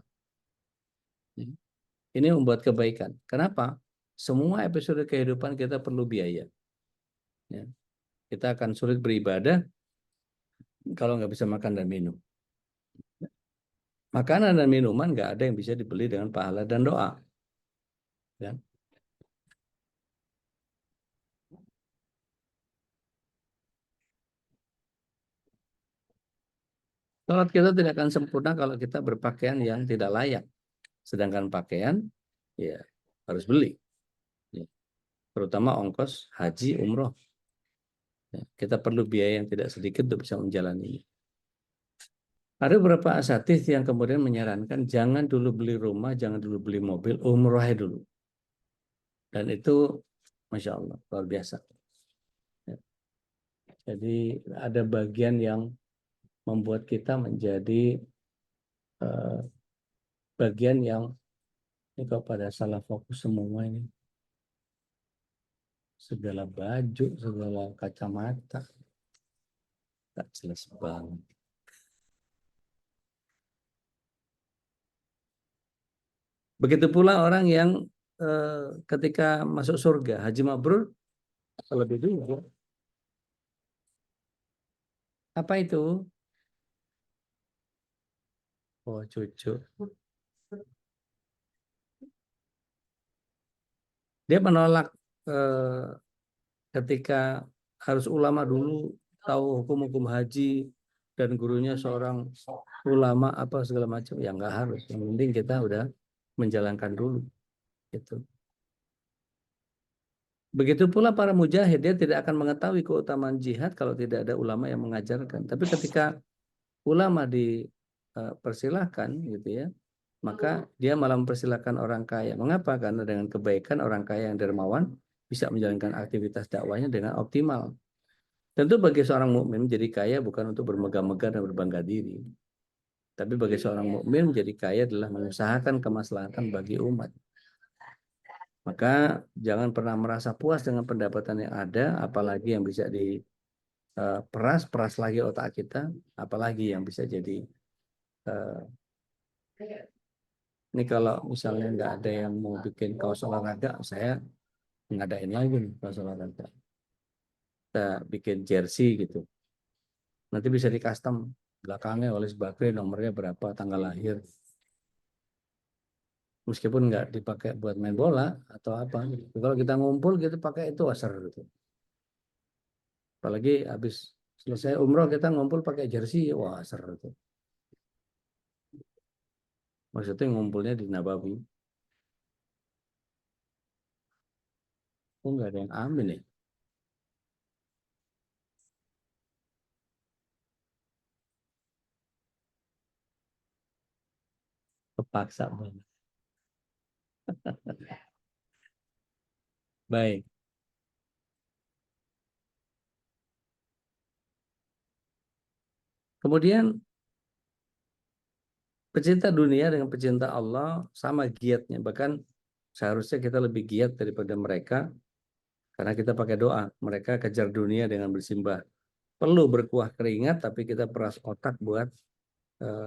Speaker 3: Ini membuat kebaikan. Kenapa? Semua episode kehidupan kita perlu biaya. Ya. Kita akan sulit beribadah kalau nggak bisa makan dan minum. Makanan dan minuman nggak ada yang bisa dibeli dengan pahala dan doa. Ya. Salat kita tidak akan sempurna kalau kita berpakaian yang tidak layak. Sedangkan pakaian ya harus beli. Ya. Terutama ongkos haji, umroh. Ya. Kita perlu biaya yang tidak sedikit untuk bisa menjalani. Ada beberapa asatidz yang kemudian menyarankan jangan dulu beli rumah, jangan dulu beli mobil, umroh dulu. Dan itu Masya Allah, luar biasa. Ya. Jadi ada bagian yang membuat kita menjadi bagian yang ini kepada salah fokus semua ini. Segala baju, segala kacamata. Tak jelas banget. Begitu pula orang yang ketika masuk surga, haji mabrur, lebih dulu. Apa itu? Oh, cucu. Dia menolak ketika harus ulama dulu tahu hukum-hukum haji dan gurunya seorang ulama apa segala macam, ya nggak harus. Yang penting kita udah menjalankan dulu gitu. Begitu pula para mujahid, dia tidak akan mengetahui keutamaan jihad kalau tidak ada ulama yang mengajarkan. Tapi ketika ulama dipersilahkan gitu ya, maka dia malah mempersilahkan orang kaya. Mengapa? Karena dengan kebaikan orang kaya yang dermawan bisa menjalankan aktivitas dakwahnya dengan optimal. Tentu bagi seorang mukmin menjadi kaya bukan untuk bermegah-megah dan berbangga diri. Tapi bagi seorang mukmin menjadi kaya adalah mengusahakan kemaslahatan bagi umat. Maka jangan pernah merasa puas dengan pendapatan yang ada, apalagi yang bisa diperas lagi otak kita, apalagi yang bisa jadi eh, ini kalau misalnya nggak ada yang mau bikin kaos olahraga, saya ngadain lagi nih kaos olahraga. Kita bikin jersey gitu. Nanti bisa di custom belakangnya oleh Bakri nomornya berapa, tanggal lahir. Meskipun nggak dipakai buat main bola atau apa. Kalau kita ngumpul gitu pakai itu asar gitu. Apalagi habis selesai umroh kita ngumpul pakai jersey, wah asar gitu. Maksudnya ngumpulnya di Nabawi. Oh nggak ada yang amin ya. Kepaksa banget. Baik. Kemudian pecinta dunia dengan pecinta Allah sama giatnya. Bahkan seharusnya kita lebih giat daripada mereka karena kita pakai doa. Mereka kejar dunia dengan bersimbah. Perlu berkuah keringat tapi kita peras otak buat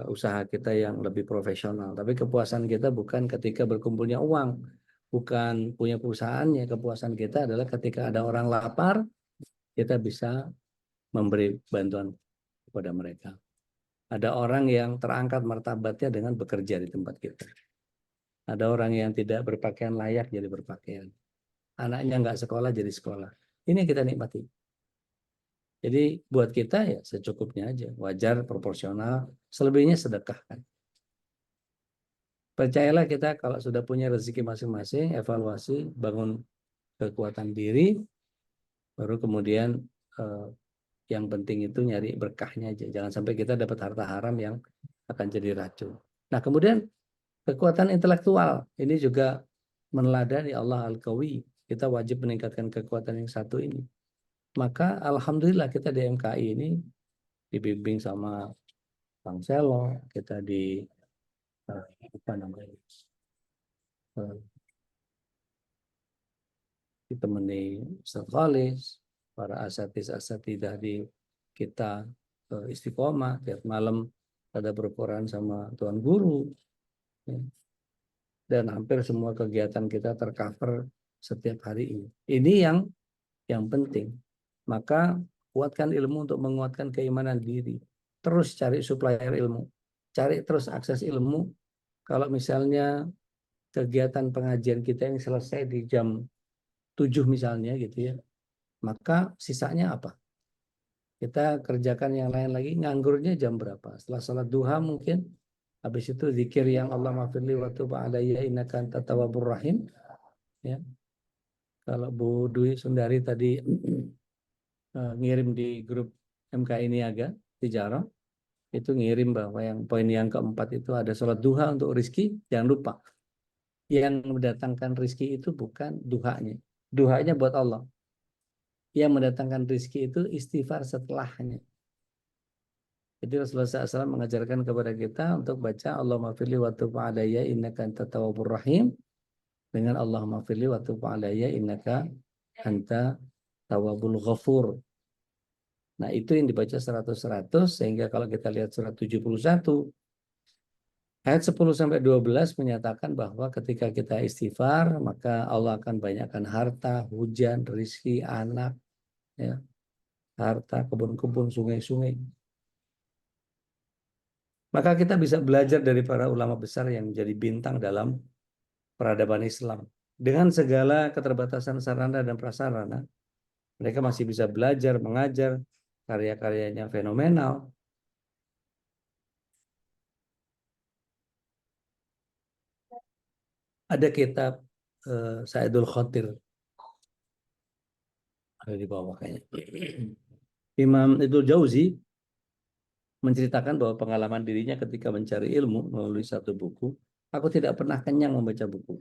Speaker 3: usaha kita yang lebih profesional. Tapi kepuasan kita bukan ketika berkumpulnya uang. Bukan punya perusahaannya. Kepuasan kita adalah ketika ada orang lapar, kita bisa memberi bantuan kepada mereka. Ada orang yang terangkat martabatnya dengan bekerja di tempat kita. Ada orang yang tidak berpakaian layak jadi berpakaian. Anaknya nggak sekolah jadi sekolah. Ini yang kita nikmati. Jadi buat kita ya secukupnya aja. Wajar, proporsional. Selebihnya sedekahkan. Percayalah kita kalau sudah punya rezeki masing-masing, evaluasi, bangun kekuatan diri, baru kemudian eh, yang penting itu nyari berkahnya aja. Jangan sampai kita dapat harta haram yang akan jadi racun. Nah kemudian kekuatan intelektual ini juga meneladani Allah Al-Qawi. Kita wajib meningkatkan kekuatan yang satu ini. Maka alhamdulillah kita di MKI ini dibimbing sama Bang Selo, kita apa namanya? eh, ditemani Ustaz Khalis, para asatidah di kita istiqomah tiap malam ada berperan sama Tuan Guru, ya. Dan hampir semua kegiatan kita tercover setiap hari ini. Ini yang penting. Maka kuatkan ilmu untuk menguatkan keimanan diri. Terus cari supplier ilmu. Cari terus akses ilmu. Kalau misalnya kegiatan pengajian kita yang selesai di jam 7 misalnya gitu ya. Maka sisanya apa? Kita kerjakan yang lain lagi, nganggurnya jam berapa? Setelah salat duha mungkin. Habis itu zikir yang Allah mafirli wa tub alayya innaka antat tawwabur rahim. Ya. Kalau Bu Dwi Sundari tadi ngirim di grup MKI Niaga Tijarah, itu ngirim bahwa yang poin yang keempat itu ada sholat duha untuk rizki. Jangan lupa, yang mendatangkan rizki itu bukan duhanya. Duhanya buat Allah. Yang mendatangkan rizki itu istighfar setelahnya. Jadi Rasulullah SAW mengajarkan kepada kita untuk baca Allahumma firli wa tub alayya innaka anta tawwabur rahim dengan Allahumma firli wa tub alayya innaka anta tawwabul ghafur. Nah, itu yang dibaca 100-100 sehingga kalau kita lihat surat 71 ayat 10 sampai 12 menyatakan bahwa ketika kita istighfar maka Allah akan banyakkan harta, hujan, rizki, anak, ya, harta, kebun-kebun, sungai-sungai. Maka kita bisa belajar dari para ulama besar yang menjadi bintang dalam peradaban Islam. Dengan segala keterbatasan sarana dan prasarana, mereka masih bisa belajar, mengajar, karya-karyanya fenomenal. Ada kitab Saidul Khotir Ada di bawah kayaknya. Imam Ibnu Jauzi menceritakan bahwa pengalaman dirinya ketika mencari ilmu melalui satu buku, aku tidak pernah kenyang membaca buku.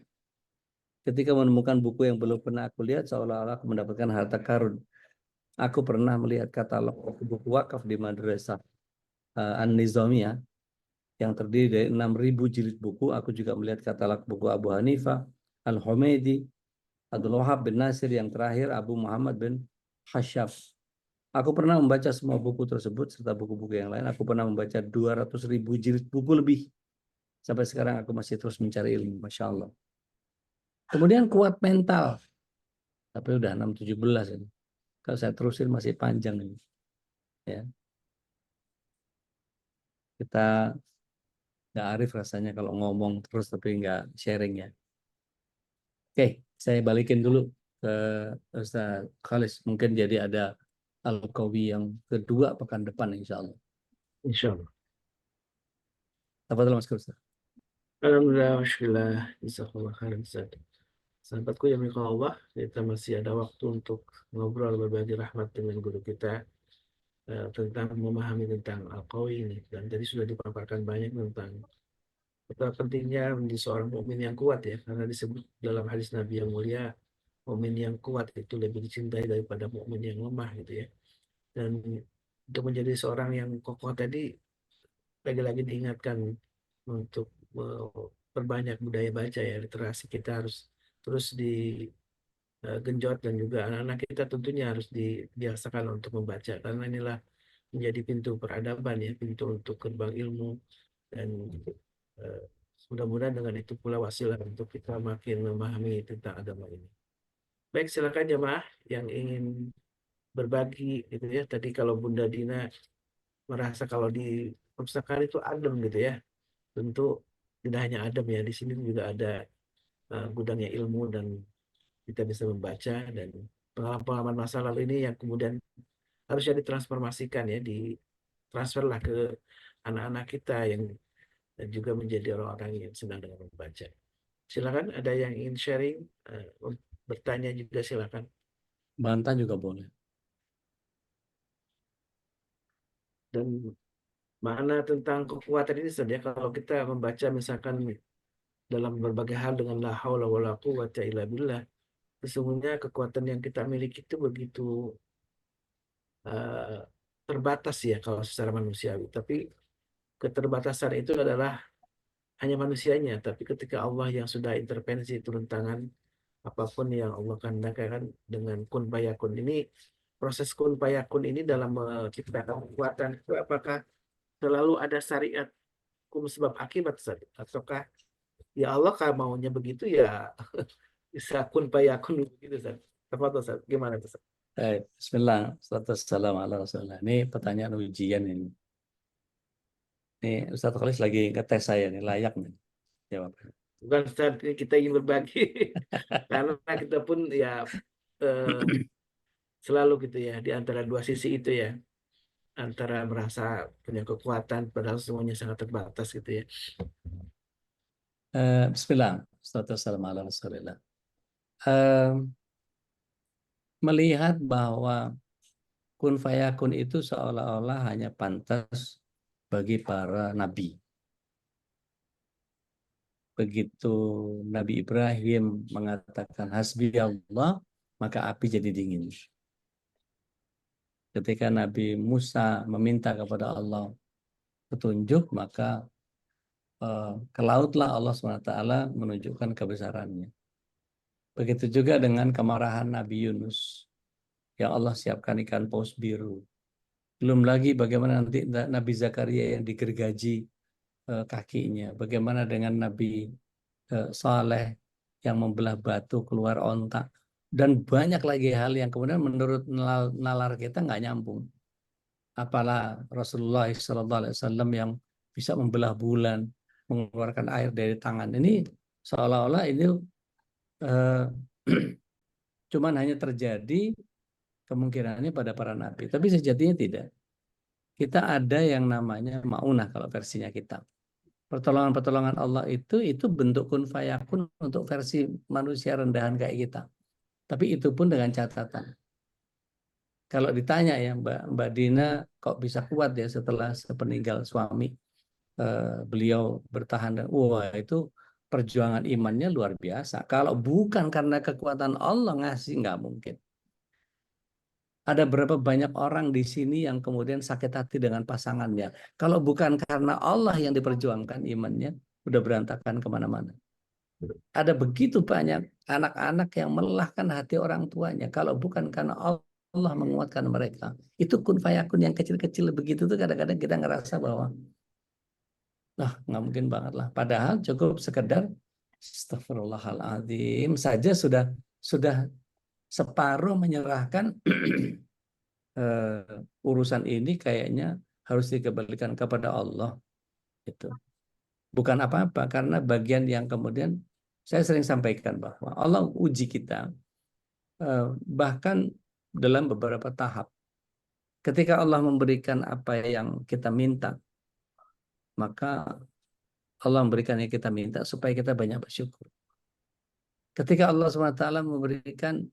Speaker 3: Ketika menemukan buku yang belum pernah aku lihat, seolah-olah aku mendapatkan harta karun. Aku pernah melihat katalog buku wakaf di Madrasah An-Nizamiyah yang terdiri dari 6.000 jilid buku. Aku juga melihat katalog buku Abu Hanifah, Al-Humaidi, Abdul Wahab bin Nasir, yang terakhir Abu Muhammad bin Hashaf. Aku pernah membaca semua buku tersebut serta buku-buku yang lain. Aku pernah membaca 200.000 jilid buku lebih. Sampai sekarang aku masih terus mencari ilmu, Masya Allah. Kemudian kuat mental. Tapi udah 6-17 ini. Kalau saya terusin masih panjang ini. Ya. Kita nggak arif rasanya kalau ngomong terus tapi nggak sharing ya. Oke, saya balikin dulu ke Ustaz Khalis. Mungkin jadi ada Al-Qawi yang kedua pekan depan insya Allah.
Speaker 1: Insya Allah.
Speaker 3: Apa Mas Ustaz?
Speaker 1: Alhamdulillah, masyaAllah, jazakallah khairan Ustaz. Sahabatku yang milik Allah, kita masih ada waktu untuk ngobrol berbagi rahmat dengan guru kita tentang memahami tentang Al-Qawi ini. Dan tadi sudah dipaparkan banyak tentang betapa pentingnya menjadi seorang mukmin yang kuat ya, karena disebut dalam hadis Nabi yang mulia, mukmin yang kuat itu lebih dicintai daripada mukmin yang lemah gitu ya. Dan untuk menjadi seorang yang kokoh tadi, lagi-lagi diingatkan untuk perbanyak budaya baca ya, literasi kita harus terus digenjot, dan juga anak-anak kita tentunya harus dibiasakan untuk membaca, karena inilah menjadi pintu peradaban ya, pintu untuk gerbang ilmu, dan eh, mudah-mudahan dengan itu pula wasilah untuk kita makin memahami tentang agama ini. Baik, silakan jemaah yang ingin berbagi gitu ya. Tadi kalau Bunda Dina merasa kalau di perpustakaan itu adem gitu ya. Tentu tidak hanya adem ya, di sini juga ada gudangnya ilmu, dan kita bisa membaca, dan pengalaman-pengalaman masa lalu ini yang kemudian harusnya ditransformasikan ya, ditransferlah ke anak-anak kita yang juga menjadi orang-orang yang senang dengan membaca. Silakan, ada yang ingin sharing, bertanya juga silakan.
Speaker 3: Bantah juga boleh.
Speaker 1: Dan makna tentang kekuatan ini saja, kalau kita membaca misalkan dalam berbagai hal dengan la haula wala quwwata illa billah, sesungguhnya kekuatan yang kita miliki itu begitu eh, terbatas ya kalau secara manusiawi. Tapi keterbatasan itu adalah hanya manusianya. Tapi ketika Allah yang sudah intervensi turun tangan, apapun yang Allah kehendakkan dengan kun fayakun ini, proses kun fayakun ini dalam menciptakan kekuatan itu, apakah selalu ada syariat hukum sebab akibat Ustaz? Ataukah ya Allah kalau maunya begitu ya bisa kun fayakun begitu Ustaz? Tafadhol Ustaz, gimana Ustaz?
Speaker 3: Bismillah, Assalamualaikum ala Rasulullah. Ini pertanyaan ujian ini. Ini Ustaz Khalis lagi ngetes saya nih, layak nih jawab.
Speaker 1: Bukan Ustaz, ini kita ingin berbagi karena kita pun ya selalu gitu ya di antara dua sisi itu ya, antara merasa punya kekuatan padahal semuanya sangat terbatas gitu ya.
Speaker 3: Bismillah, Assalamualaikum ala Rasulullah. Melihat bahwa kun fayakun itu seolah-olah hanya pantas bagi para nabi. Begitu Nabi Ibrahim mengatakan hasbi Allah, maka api jadi dingin. Ketika Nabi Musa meminta kepada Allah petunjuk, maka ke lautlah Allah SWT menunjukkan kebesarannya. Begitu juga dengan kemarahan Nabi Yunus, yang Allah siapkan ikan paus biru. Belum lagi bagaimana nanti Nabi Zakaria yang digergaji kakinya. Bagaimana dengan Nabi Saleh yang membelah batu keluar ontak. Dan banyak lagi hal yang kemudian menurut nalar kita nggak nyambung. Apalah Rasulullah SAW yang bisa membelah bulan, mengeluarkan air dari tangan. Ini seolah-olah ini cuman hanya terjadi kemungkinannya pada para nabi. Tapi sejatinya tidak. Kita ada yang namanya ma'unah kalau versinya kita. Pertolongan-pertolongan Allah itu bentuk kun fayakun untuk versi manusia rendahan kayak kita. Tapi itu pun dengan catatan. Kalau ditanya ya Mbak Dina, kok bisa kuat ya setelah sepeninggal suami, beliau bertahan. Wah, itu perjuangan imannya luar biasa. Kalau bukan karena kekuatan Allah ngasih, nggak mungkin. Ada berapa banyak orang di sini yang kemudian sakit hati dengan pasangannya. Kalau bukan karena Allah yang diperjuangkan imannya, udah berantakan kemana-mana. Ada begitu banyak anak-anak yang melelahkan hati orang tuanya. Kalau bukan karena Allah menguatkan mereka. Itu kun fayakun yang kecil-kecil begitu tuh kadang-kadang kita ngerasa bahwa nggak mungkin banget lah. Padahal cukup sekedar astagfirullahaladzim saja sudah separuh menyerahkan urusan ini kayaknya harus dikembalikan kepada Allah. Itu bukan apa-apa karena bagian yang kemudian saya sering sampaikan bahwa Allah uji kita bahkan dalam beberapa tahap. Ketika Allah memberikan apa yang kita minta, maka Allah memberikan yang kita minta supaya kita banyak bersyukur. Ketika Allah SWT memberikan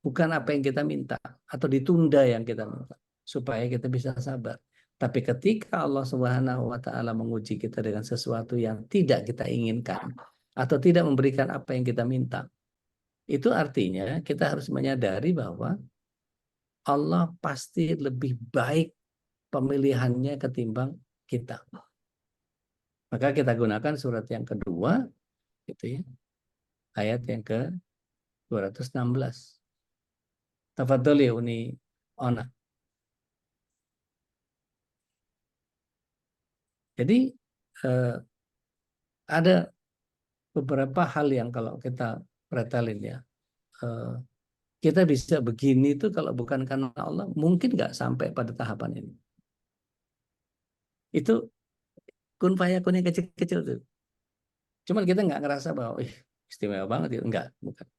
Speaker 3: bukan apa yang kita minta atau ditunda yang kita minta supaya kita bisa sabar. Tapi ketika Allah Subhanahu wa taala menguji kita dengan sesuatu yang tidak kita inginkan atau tidak memberikan apa yang kita minta, itu artinya kita harus menyadari bahwa Allah pasti lebih baik pemilihannya ketimbang kita. Maka kita gunakan surat yang kedua, gitu ya, ayat yang ke 216. Tafadhol ya Uni Ona. Jadi ada beberapa hal yang kalau kita pretelin ya, kita bisa begini itu kalau bukan karena Allah, mungkin nggak sampai pada tahapan ini. Itu kun fayakun yang kecil-kecil tuh. Cuman kita nggak ngerasa bahwa istimewa banget itu. Enggak, bukan.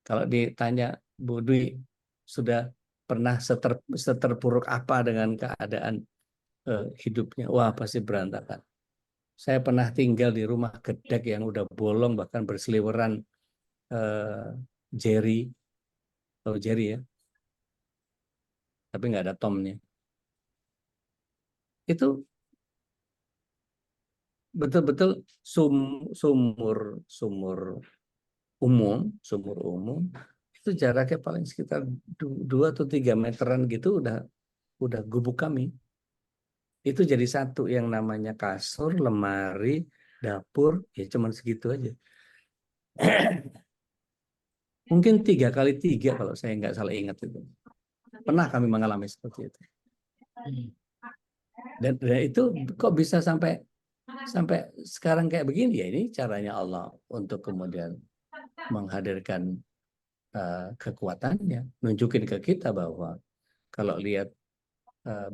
Speaker 3: Kalau ditanya Bu Dwi, sudah pernah seterpuruk apa dengan keadaan hidupnya? Wah, pasti berantakan. Saya pernah tinggal di rumah gedek yang udah bolong, bahkan berseliweran Jerry. Tahu Jerry ya? Tapi nggak ada Tomnya. Itu betul-betul sumur umum itu jaraknya paling sekitar 2 atau 3 meteran gitu udah gubuk kami. Itu jadi satu yang namanya kasur, lemari, dapur, ya cuman segitu aja. Mungkin 3x3 kalau saya nggak salah ingat itu. Pernah kami mengalami seperti itu. Dan itu kok bisa sampai sekarang kayak begini ya, ini caranya Allah untuk kemudian menghadirkan kekuatannya, nunjukin ke kita bahwa kalau lihat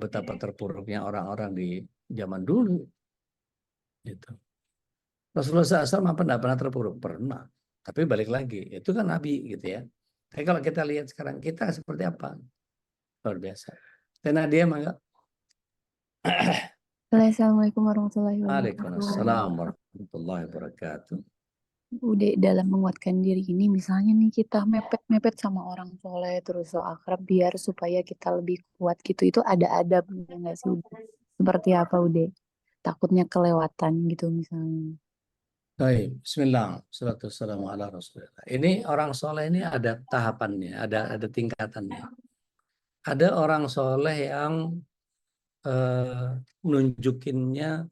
Speaker 3: betapa terpuruknya orang-orang di zaman dulu, gitu. Rasulullah SAW pernah terpuruk, pernah. Tapi balik lagi, itu kan Nabi gitu ya. Tapi kalau kita lihat sekarang kita seperti apa, luar biasa. Dan dia mangga.
Speaker 6: Assalamualaikum warahmatullahi wabarakatuh.
Speaker 3: Waalaikumsalam warahmatullahi wabarakatuh.
Speaker 6: Udah dalam menguatkan diri ini, misalnya nih kita mepet-mepet sama orang soleh terus so akrab biar supaya kita lebih kuat gitu. Itu ada adabnya nggak sih? Seperti apa udah? Takutnya kelewatan gitu misalnya.
Speaker 3: Baik, Bismillah, salatu wassalamu ala Rasulillah. Ini orang soleh ini ada tahapannya, ada tingkatannya. Ada orang soleh yang nunjukinnya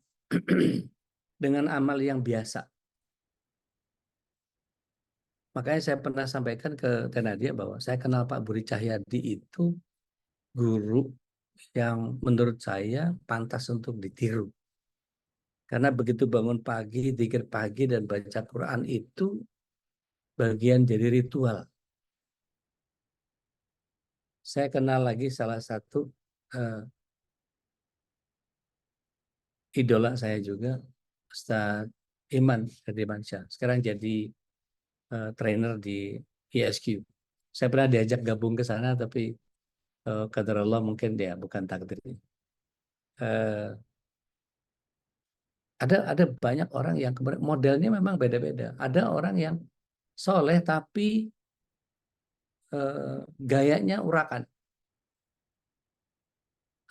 Speaker 3: dengan amal yang biasa. Makanya saya pernah sampaikan ke Nadia bahwa saya kenal Pak Budi Cahyadi itu guru yang menurut saya pantas untuk ditiru. Karena begitu bangun pagi, zikir pagi dan baca Quran itu bagian jadi ritual. Saya kenal lagi salah satu idola saya juga, Ustaz Iman Syah. Sekarang jadi trainer di ISQ. Saya pernah diajak gabung ke sana, tapi qadar Allah mungkin dia bukan takdirnya. Ada banyak orang yang modelnya memang beda-beda. Ada orang yang soleh tapi gayanya urakan.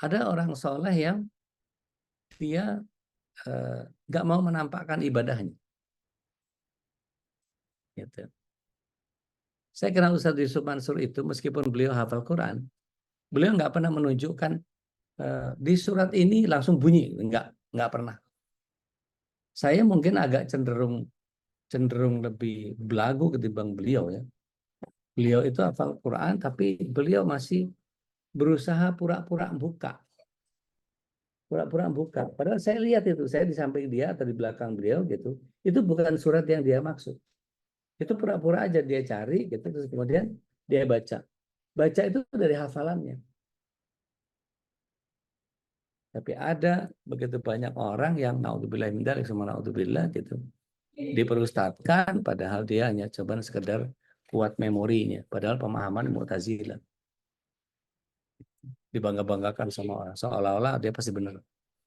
Speaker 3: Ada orang soleh yang dia nggak mau menampakkan ibadahnya. Gitu. Saya kenal Ustadz Yusuf Mansur itu, meskipun beliau hafal Quran, beliau nggak pernah menunjukkan di surat ini langsung bunyi, nggak pernah. Saya mungkin agak cenderung lebih belagu ketimbang beliau ya. Beliau itu hafal Quran, tapi beliau masih berusaha pura-pura buka. Pura-pura buka. Padahal saya lihat itu, saya di samping dia atau di belakang beliau gitu, itu bukan surat yang dia maksud. Itu pura-pura aja dia cari gitu, terus kemudian dia baca. Baca itu dari hafalannya. Tapi ada begitu banyak orang yang naudzubillah min dzalik sama naudzubillah gitu. Diperustadkan padahal dia hanya coba sekedar kuat memorinya, padahal pemahaman Mu'tazilah. Dibangga-banggakan sama orang seolah-olah dia pasti benar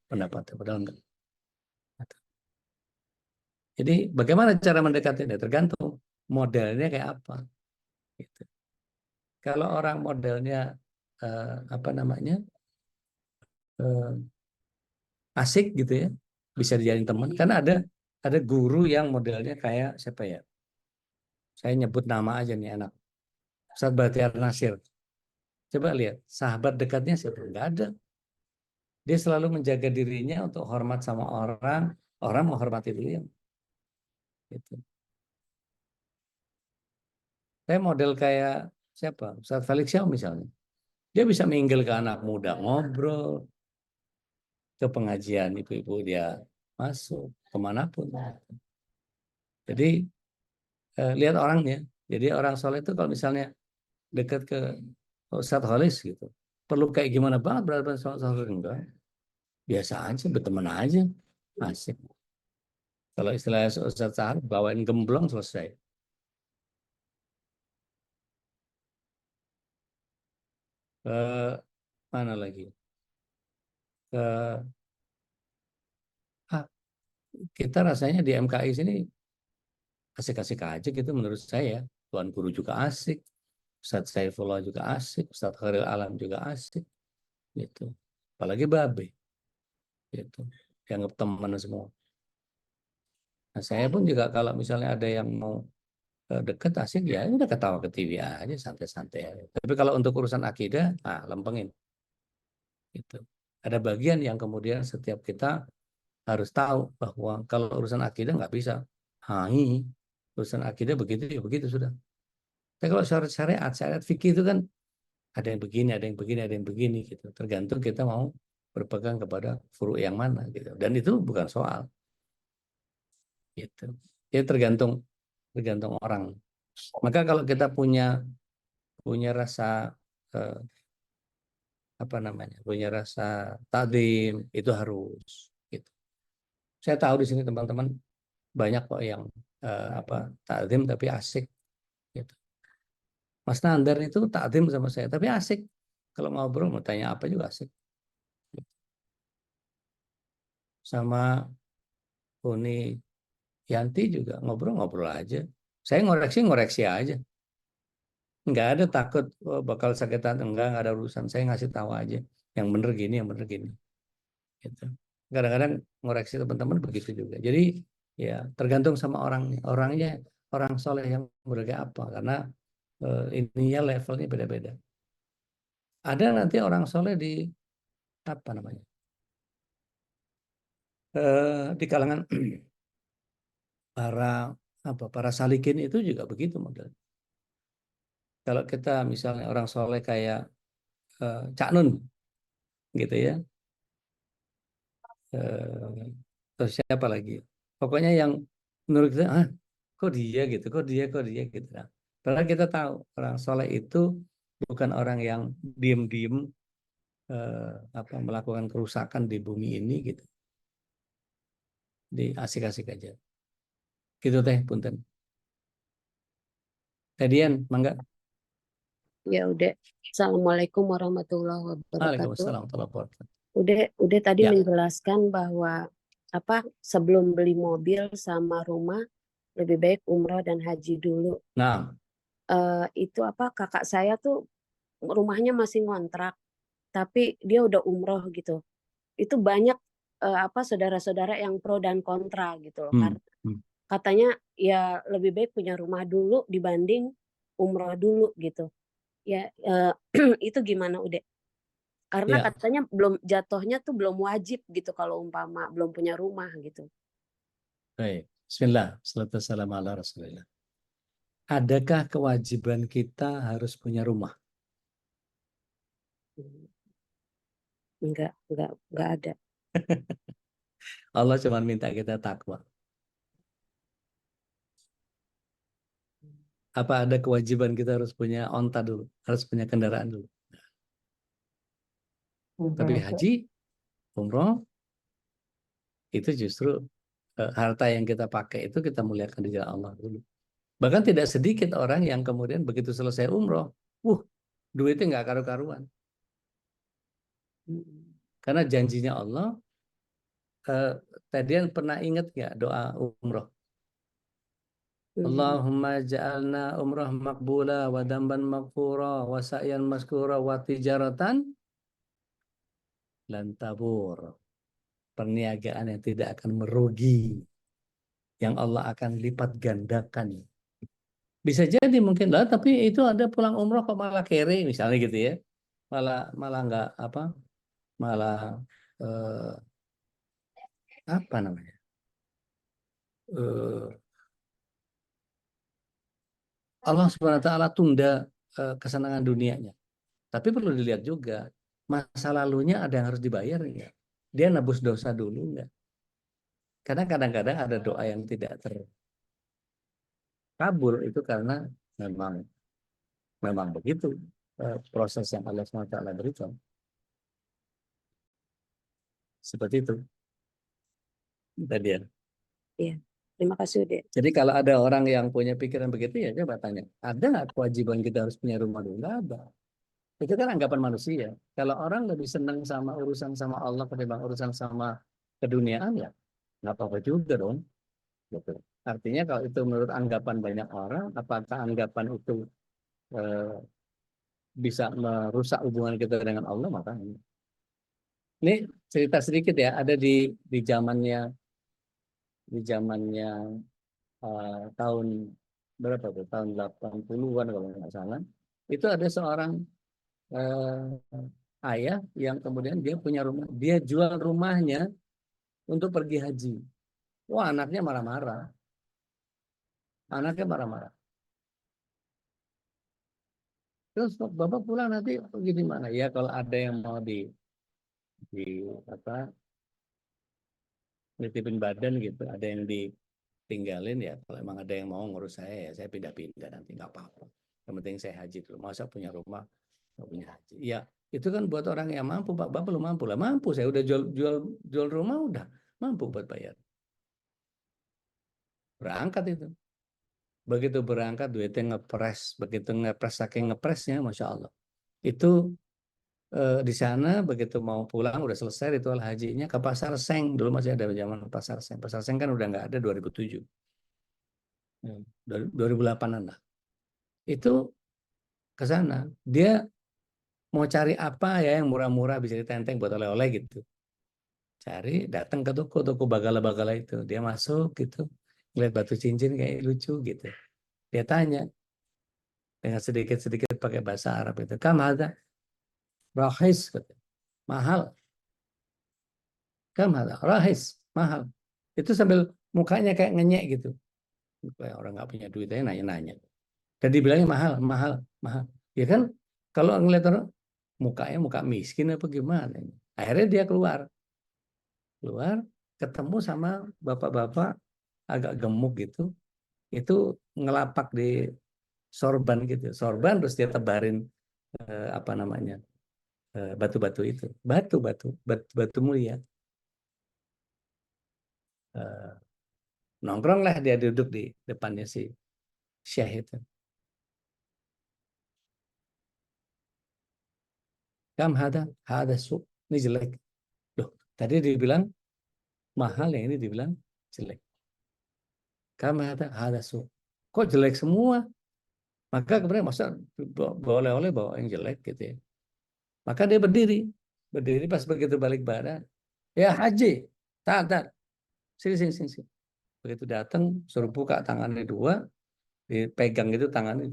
Speaker 3: pendapatnya, padahal enggak. Jadi bagaimana cara mendekatinya? Tergantung modelnya kayak apa. Gitu. Kalau orang modelnya apa namanya asik gitu ya, bisa dijadiin teman. Karena ada guru yang modelnya kayak siapa ya? Saya nyebut nama aja nih anak. Ustadz Bahtiar Nasir. Coba lihat, sahabat dekatnya siapa? Enggak ada. Dia selalu menjaga dirinya untuk hormat sama orang, orang menghormati beliau. Gitu. Saya model kayak siapa? Ustadz Felix Xiao misalnya. Dia bisa minggil ke anak muda, ngobrol, ke pengajian ibu-ibu dia masuk, kemanapun. Jadi lihat orangnya. Jadi orang soleh itu kalau misalnya dekat ke Ustadz Khalis gitu, perlu kayak gimana banget berhadapan sama Ustadz? Enggak. Biasa aja, berteman aja, asik. Kalau istilahnya Ustadz Sahar, bawain gemblong selesai. Mana lagi? Kita rasanya di MKI sini asik-asik aja gitu menurut saya. Tuan Guru juga asik, Ustadz Saifullah juga asik, Ustadz Khairil Alam juga asik, gitu. Apalagi Babe, gitu. Dianggap teman semua. Nah, saya pun juga kalau misalnya ada yang mau deket asik ya udah ketawa ke TV aja santai-santai. Tapi kalau untuk urusan akidah, lempengin. Gitu. Ada bagian yang kemudian setiap kita harus tahu bahwa kalau urusan akidah nggak bisa. Urusan akidah begitu ya begitu sudah. Tapi kalau syariat fikih itu kan ada yang begini, ada yang begini, ada yang begini gitu. Tergantung kita mau berpegang kepada furu yang mana gitu. Dan itu bukan soal. Gitu. Ya tergantung orang. Maka kalau kita punya rasa punya rasa takdim itu harus gitu. Saya tahu di sini teman-teman banyak kok yang takdim tapi asik gitu. Mas Nandar itu takdim sama saya tapi asik. Kalau ngobrol mau tanya apa juga asik. Sama Uni Yanti juga ngobrol-ngobrol aja. Saya ngoreksi aja. Nggak ada takut bakal sakitan, enggak ada urusan. Saya ngasih tahu aja. Yang bener gini, yang bener gini. Gitu. Kadang-kadang ngoreksi teman-teman begitu juga. Jadi ya tergantung sama orangnya. Orangnya orang soleh yang berbagai apa. Karena ininya levelnya beda-beda. Ada nanti orang soleh di apa namanya? Di kalangan para salikin itu juga begitu model. Kalau kita misalnya orang soleh kayak Cak Nun gitu ya, terus siapa lagi? Pokoknya yang menurut kita, kok dia gitu, kok dia gitu. Nah, padahal kita tahu orang soleh itu bukan orang yang diem-diem melakukan kerusakan di bumi ini gitu. Di asik-asik aja. Gitu teh, punten. Tedian, mangga.
Speaker 7: Ya udah. Assalamualaikum warahmatullahi wabarakatuh.
Speaker 3: Waalaikumsalam warahmatullahi wabarakatuh.
Speaker 7: Udah tadi
Speaker 3: Ya.
Speaker 7: menjelaskan bahwa sebelum beli mobil sama rumah lebih baik umroh dan haji dulu.
Speaker 3: Nah,
Speaker 7: itu apa kakak saya tuh rumahnya masih ngontrak, tapi dia udah umroh gitu. Itu banyak apa saudara-saudara yang pro dan kontra gitu loh.
Speaker 3: Hmm.
Speaker 7: Karena katanya ya lebih baik punya rumah dulu dibanding umroh dulu gitu. Ya itu gimana Ude? Karena
Speaker 3: Ya,
Speaker 7: katanya belum jatuhnya tuh belum wajib gitu kalau umpama belum punya rumah gitu.
Speaker 3: baik. Bismillah. Salatu wassalamu ala Rasulillah. Adakah kewajiban kita harus punya rumah?
Speaker 7: Enggak ada.
Speaker 3: Allah cuma minta kita takwa. Apa ada kewajiban kita harus punya onta dulu, harus punya kendaraan dulu. Tapi haji, umroh, itu justru harta yang kita pakai itu kita muliakan di jalan Allah dulu. Bahkan tidak sedikit orang yang kemudian begitu selesai umroh, duitnya nggak karu-karuan. Karena janjinya Allah, tadian pernah ingat nggak doa umroh? Allahumma ja'alna umrah maqbula wa damban maghfura wa sa'yan maskura wa tijaratan lan tabur. Perniagaan yang tidak akan merugi, yang Allah akan lipat gandakan. Bisa jadi mungkin lah, tapi itu ada pulang umroh kok malah kere misalnya gitu ya, malah nggak apa, malah apa namanya, Allah Subhanahu Wa Taala tunda kesenangan dunianya. Tapi perlu dilihat juga masa lalunya ada yang harus dibayar nggak? Dia nebus dosa dulu nggak? Karena kadang-kadang ada doa yang tidak terkabul itu karena memang begitu proses yang Allah SWT berikan. Seperti itu. Tadi ya.
Speaker 7: Iya. Terima kasih Ude.
Speaker 3: Jadi kalau ada orang yang punya pikiran begitu ya coba tanya, ada nggak kewajiban kita harus punya rumah dulu? Nggak ada. Itu kan anggapan manusia. Kalau orang lebih senang sama urusan sama Allah ketimbang urusan sama keduniaan ya nggak apa-apa juga dong. Gitu. Artinya kalau itu menurut anggapan banyak orang, apakah anggapan itu bisa merusak hubungan kita dengan Allah? Maka ini cerita sedikit ya, ada di zamannya tahun berapa tuh? Tahun 80-an kalau nggak salah. Itu ada seorang ayah yang kemudian dia punya rumah, dia jual rumahnya untuk pergi haji. Wah, anaknya marah-marah. Anaknya marah-marah. Terus Bapak pulang nanti pergi di mana? Ya kalau ada yang mau di apa nitipin badan gitu, ada yang ditinggalin ya. Kalau emang ada yang mau ngurus saya ya saya pindah-pindah nanti nggak apa-apa. Yang penting saya haji dulu. Masa punya rumah nggak punya haji? Ya itu kan buat orang yang mampu Pak. Bapak belum mampu lah. Mampu saya udah jual rumah udah mampu buat bayar. Berangkat itu. Begitu berangkat duitnya ngepres, begitu ngepres saking ngepresnya, masya Allah. Itu di sana begitu mau pulang udah selesai ritual hajinya ke Pasar Seng. Dulu masih ada zaman Pasar Seng. Pasar Seng kan udah nggak ada 2007. 2008-an lah. Itu ke sana. Dia mau cari apa ya yang murah-murah bisa ditenteng buat oleh-oleh gitu. Cari, datang ke toko bagala-bagala itu. Dia masuk gitu. Ngeliat batu cincin kayak lucu gitu. Dia tanya dengan sedikit-sedikit pakai bahasa Arab itu. Kam ada? Rahis. Mahal. Kam ada? Rahis. Mahal. Itu sambil mukanya kayak ngenyek gitu. Kayak orang nggak punya duit aja nanya-nanya. Dan dibilangnya mahal, mahal, mahal. Ya kan kalau ngeliat orang mukanya muka miskin apa gimana. Akhirnya dia keluar, ketemu sama bapak-bapak agak gemuk gitu. Itu ngelapak di sorban gitu. Sorban terus dia tebarin apa namanya batu-batu itu. Batu mulia. Nongkrong lah dia duduk di depannya si Syekh itu. Kam hada su, ini jelek. Loh, tadi dibilang mahal yang ini dibilang jelek. Kam hada su. Kok jelek semua? Maka kemudian masa bawa oleh-oleh bawa yang jelek gitu ya. Maka dia berdiri pas begitu balik badan, ya Haji, tak, sini. Begitu datang suruh buka tangannya dua, dipegang gitu tangannya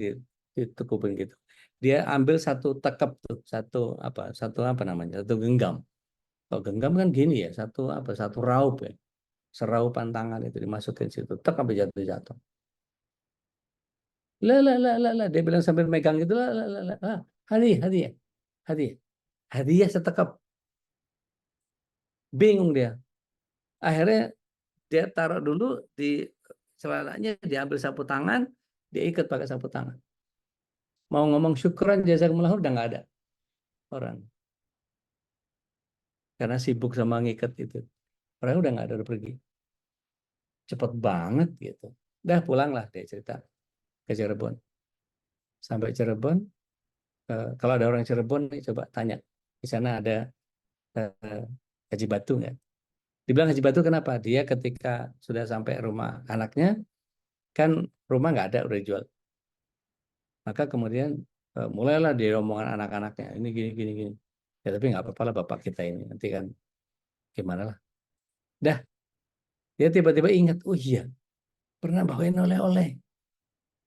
Speaker 3: ditekupin gitu. Dia ambil satu tekep tuh, satu apa namanya, satu genggam. Kalau genggam kan gini ya, satu raup ya, seraupan tangan itu dimasukin situ, tek sampai jatuh. Lah, dia bilang sambil megang gitu, lah, hadiah setekep. Bingung dia. Akhirnya dia taruh dulu di celananya, diambil sapu tangan, dia ikat pakai sapu tangan. Mau ngomong syukran jazakumullah udah nggak ada orang. Karena sibuk sama ngikat itu. Orang udah nggak ada, udah pergi. Cepet banget gitu. Udah pulanglah dia cerita ke Cirebon. Sampai Cirebon, kalau ada orang Cirebon nih, coba tanya. Di sana ada Haji Batu nggak? Dibilang Haji Batu kenapa? Dia ketika sudah sampai rumah anaknya, kan rumah nggak ada, udah dijual. Maka kemudian mulailah dia omongan anak-anaknya, ini gini. Ya tapi nggak apa-apa lah bapak kita ini, nanti kan gimana lah. Dah, dia tiba-tiba ingat, oh iya, pernah bawain oleh-oleh.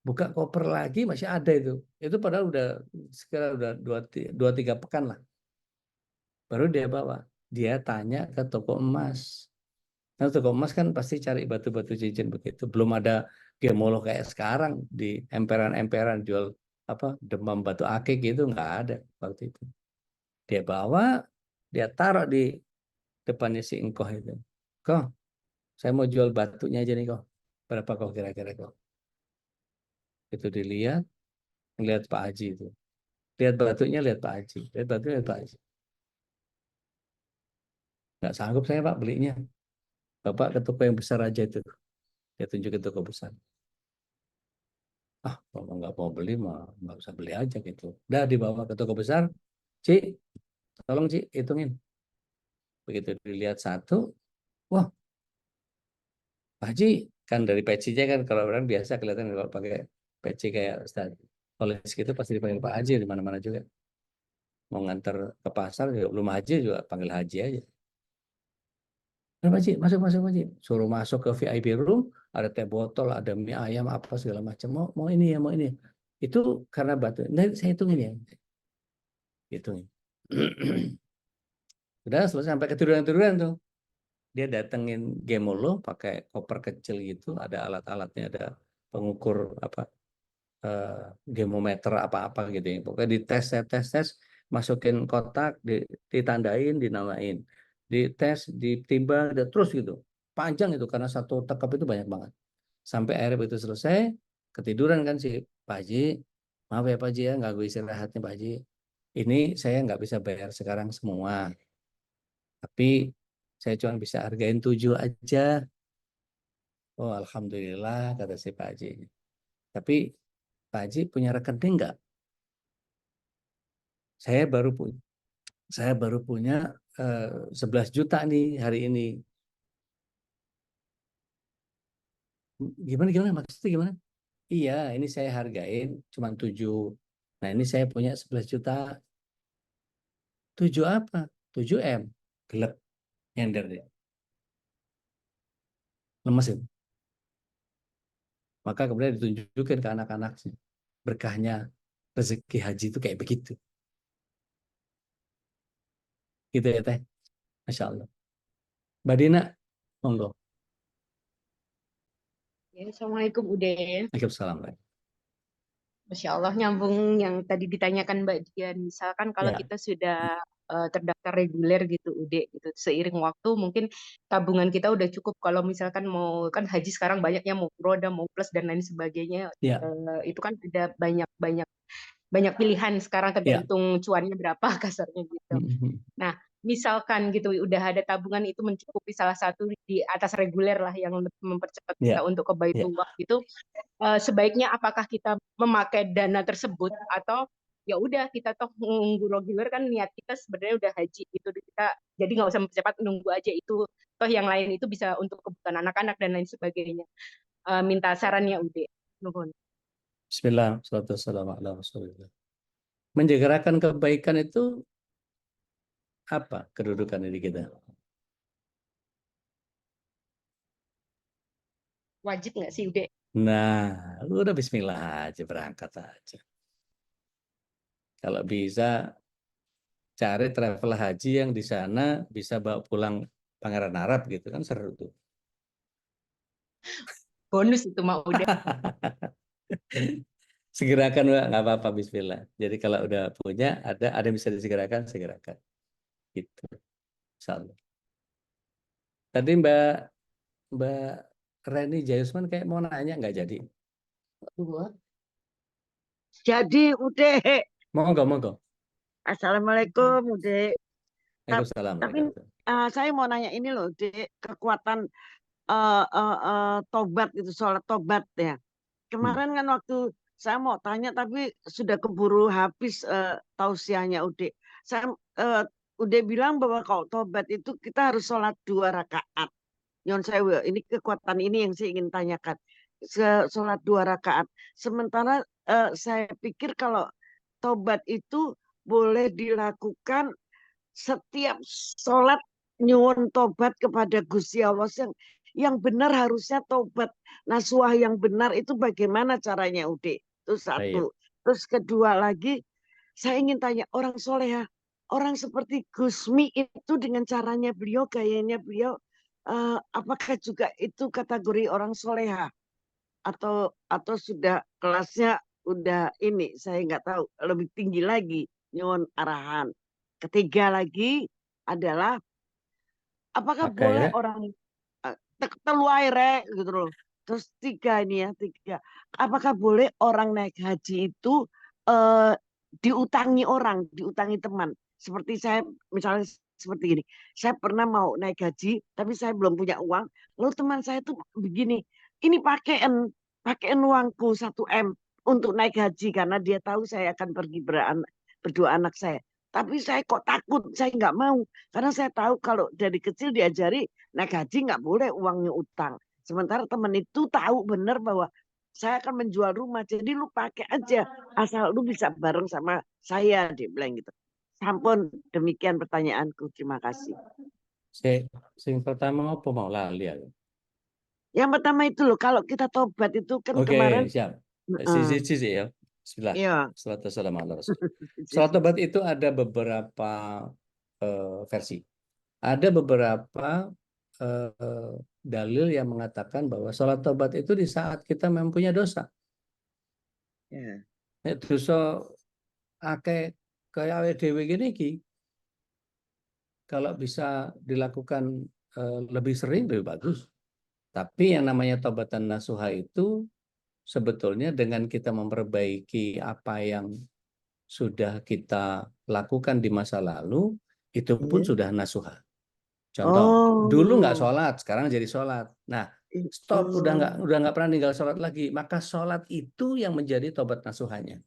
Speaker 3: Buka koper lagi masih ada itu. Itu padahal udah sekarang udah 2-3 pekan lah. Baru dia bawa. Dia tanya ke toko emas. Nah, toko emas kan pasti cari batu-batu cincin begitu. Belum ada gemolog kayak sekarang di emperan-emperan jual apa demam batu akik gitu nggak ada waktu itu. Dia bawa, dia taruh di depannya si engkoh itu. Kok, saya mau jual batunya aja nih kok. Berapa kok kira-kira kok? Itu dilihat, lihat Pak Haji itu. Lihat batunya, lihat Pak Haji. Lihat batunya, lihat Pak Haji. Nggak sanggup saya Pak belinya. Bapak ke toko yang besar aja itu. Dia tunjukin toko besar. Kalau nggak mau beli mah nggak usah beli aja gitu. Udah dibawa ke toko besar. Ci, tolong Ci, hitungin. Begitu dilihat satu, wah Pak Haji, kan dari pecinya kan kalau orang biasa kelihatan kalau pakai peci kayak Ustaz Oles gitu pasti dipanggil Pak Haji di mana-mana juga. Mau nganter ke pasar juga belum Haji juga panggil Haji aja. Nah, Pak Haji, masuk Pak Haji. Suruh masuk ke VIP room, ada teh botol, ada mie ayam apa segala macam. Mau ini ya, mau ini. Itu karena batu. Nah, saya hitungin ya. Hitungin. Udah selesai sampai ketiduran-tiduran tuh. Dia datengin Gemolo pakai koper kecil gitu, ada alat-alatnya, ada pengukur apa gemometer apa-apa gitu ya. Pokoknya tes, masukin kotak, ditandain, dinamain. Dites, ditimbang, dan terus gitu. Panjang itu karena satu tekap itu banyak banget. Sampai akhirnya itu selesai, ketiduran kan si Pak Haji. Maaf ya Pak Haji ya, nggak gue istirahatnya Pak Haji. Ini saya nggak bisa bayar sekarang semua. Tapi saya cuma bisa hargain 7 aja. Oh Alhamdulillah kata si Pak Haji. Tapi Pak Haji punya rekening nggak? Saya baru punya. Saya baru punya 11 juta nih hari ini. Gimana maksudnya gimana? Iya, ini saya hargain cuma 7. Nah, ini saya punya 11 juta. 7 apa? 7 M. Gelap nyender dia. Lemes itu. Maka kemudian ditunjukin ke anak-anaknya. Berkahnya rezeki haji itu kayak begitu. Gitu ya Teh. Masya Allah. Mbak Dina, monggo.
Speaker 4: Ya, Assalamualaikum Ude.
Speaker 3: Waalaikumsalam.
Speaker 4: Masya Allah nyambung yang tadi ditanyakan Mbak Dian. Misalkan kalau
Speaker 3: Ya,
Speaker 4: kita sudah terdaftar reguler gitu Ude gitu. Seiring waktu mungkin tabungan kita udah cukup kalau misalkan mau kan haji sekarang banyaknya mau roda mau plus dan lain sebagainya.
Speaker 3: ya,
Speaker 4: Itu kan ada banyak pilihan sekarang
Speaker 3: ya.
Speaker 4: tergantung cuannya berapa kasarnya gitu. Nah, misalkan gitu udah ada tabungan itu mencukupi salah satu di atas reguler lah yang mempercepat kita
Speaker 3: Ya,
Speaker 4: untuk ke
Speaker 3: ya.
Speaker 4: Baitullah gitu. Sebaiknya apakah kita memakai dana tersebut atau ya udah kita toh nunggu reguler kan niat kita sebenarnya udah haji itu kita jadi nggak usah mempercepat nunggu aja itu toh yang lain itu bisa untuk kebutuhan anak-anak dan lain sebagainya. Minta sarannya Ude. Nuhun.
Speaker 3: Bismillah, salatu wassalamu ala Rasulillah. Menjegerakan kebaikan itu apa kedudukan diri kita?
Speaker 4: Wajib nggak sih, Ude?
Speaker 3: Nah, udah bismillah aja, berangkat aja. Kalau bisa cari travel haji yang di sana bisa bawa pulang Pangeran Arab gitu kan, seru tuh.
Speaker 4: Bonus itu mah Ude.
Speaker 3: Segerakan Mbak, nggak apa-apa, bismillah. Jadi kalau udah punya, ada yang bisa disegerakan, segerakan. Gitu. Insyaallah. Tadi Mbak Reni Jayusman kayak mau nanya, nggak jadi.
Speaker 8: Jadi udah,
Speaker 3: Monggo, monggo.
Speaker 8: Assalamualaikum udah.
Speaker 3: Waalaikumsalam.
Speaker 8: Tapi saya mau nanya ini loh, Dek, kekuatan tobat itu, sholat tobat ya. Kemarin kan waktu saya mau tanya tapi sudah keburu habis tausiahnya Ude. Saya Ude bilang bahwa kalau tobat itu kita harus sholat 2 rakaat. Nyon sewu, ini kekuatan ini yang saya ingin tanyakan. Sholat 2 rakaat. Sementara saya pikir kalau tobat itu boleh dilakukan setiap sholat, nyuwun tobat kepada Gusti Allah yang benar, harusnya tobat nasuah yang benar itu bagaimana caranya Ude? Itu satu. Terus kedua lagi saya ingin tanya, orang soleha, orang seperti Gusmi itu dengan caranya beliau, gayanya beliau, apakah juga itu kategori orang soleha atau sudah kelasnya udah ini, saya nggak tahu, lebih tinggi lagi, nyuwun arahan. Ketiga lagi adalah apakah boleh orang telu air gitu loh. Terus tiga, apakah boleh orang naik haji itu diutangi orang, diutangi teman. Seperti saya misalnya seperti ini, saya pernah mau naik haji tapi saya belum punya uang, lalu teman saya tuh begini, ini pakaian uangku 1 M untuk naik haji karena dia tahu saya akan pergi berdua anak saya. Tapi saya kok takut, saya nggak mau. Karena saya tahu kalau dari kecil diajari naik haji nggak boleh uangnya utang. Sementara teman itu tahu benar bahwa saya akan menjual rumah. Jadi lu pakai aja, asal lu bisa bareng sama saya, dia bilang gitu. Sampun, demikian pertanyaanku. Terima kasih.
Speaker 3: Sing pertama apa mau lali ya?
Speaker 8: Yang pertama itu loh, kalau kita tobat itu kan kemarin.
Speaker 3: Siap. Sisi ya. Bismillah.
Speaker 8: Iya.
Speaker 3: Sholat tobat itu ada beberapa versi. Ada beberapa dalil yang mengatakan bahwa sholat tobat itu di saat kita mempunyai dosa.
Speaker 8: Ya.
Speaker 3: Dosa akeh kayak awake dhewe gini ki. Kalau bisa dilakukan lebih sering lebih bagus. Tapi yang namanya taubatan nasuha itu sebetulnya dengan kita memperbaiki apa yang sudah kita lakukan di masa lalu, itu pun sudah nasuha. Contoh, dulu nggak sholat, sekarang jadi sholat. Nah, stop, udah nggak pernah ninggal sholat lagi. Maka sholat itu yang menjadi tobat nasuhanya.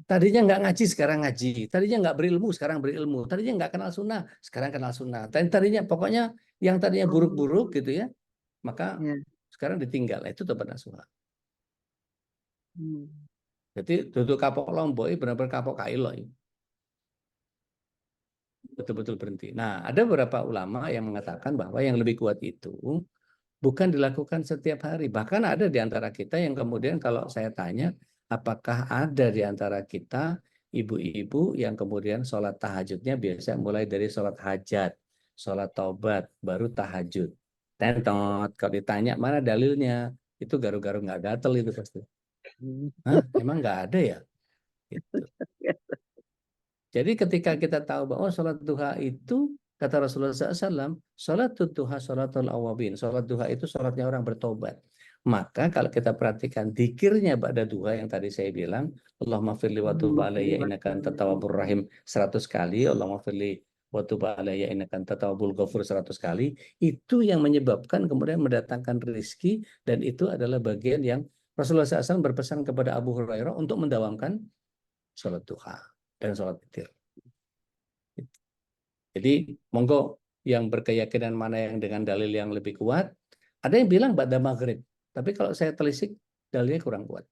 Speaker 3: Tadinya nggak ngaji, sekarang ngaji. Tadinya nggak berilmu, sekarang berilmu. Tadinya nggak kenal sunnah, sekarang kenal sunnah. Tadinya pokoknya yang tadinya buruk-buruk gitu ya, maka sekarang ditinggal. Itu tobat nasuha. Jadi duduk kapok lombok, benar-benar kapok kailo. Betul-betul berhenti. Nah, ada beberapa ulama yang mengatakan bahwa yang lebih kuat itu bukan dilakukan setiap hari. Bahkan ada di antara kita yang kemudian kalau saya tanya, apakah ada di antara kita ibu-ibu yang kemudian sholat tahajudnya biasa mulai dari sholat hajat, sholat taubat, baru tahajud. Tentot, kalau ditanya mana dalilnya, itu garu-garu nggak gatel itu pasti. Hah, emang nggak ada ya? Gitu. Jadi ketika kita tahu bahwa sholat duha itu, kata Rasulullah SAW, sholat duha sholatul awabin. Sholat duha itu sholatnya orang bertobat. Maka kalau kita perhatikan dikirnya ba'da duha yang tadi saya bilang, Allahumma firli wa tub alayya innaka antat tawwabur rahim 100 kali, Allahumma firli wa tub alayya innaka antat tawwabul ghafur 100 kali, itu yang menyebabkan kemudian mendatangkan rezeki, dan itu adalah bagian yang Rasulullah SAW berpesan kepada Abu Hurairah untuk mendawamkan sholat duha dan sholat witir. Jadi monggo yang berkeyakinan mana yang dengan dalil yang lebih kuat. Ada yang bilang ba'da maghrib. Tapi kalau saya telisik dalilnya kurang kuat.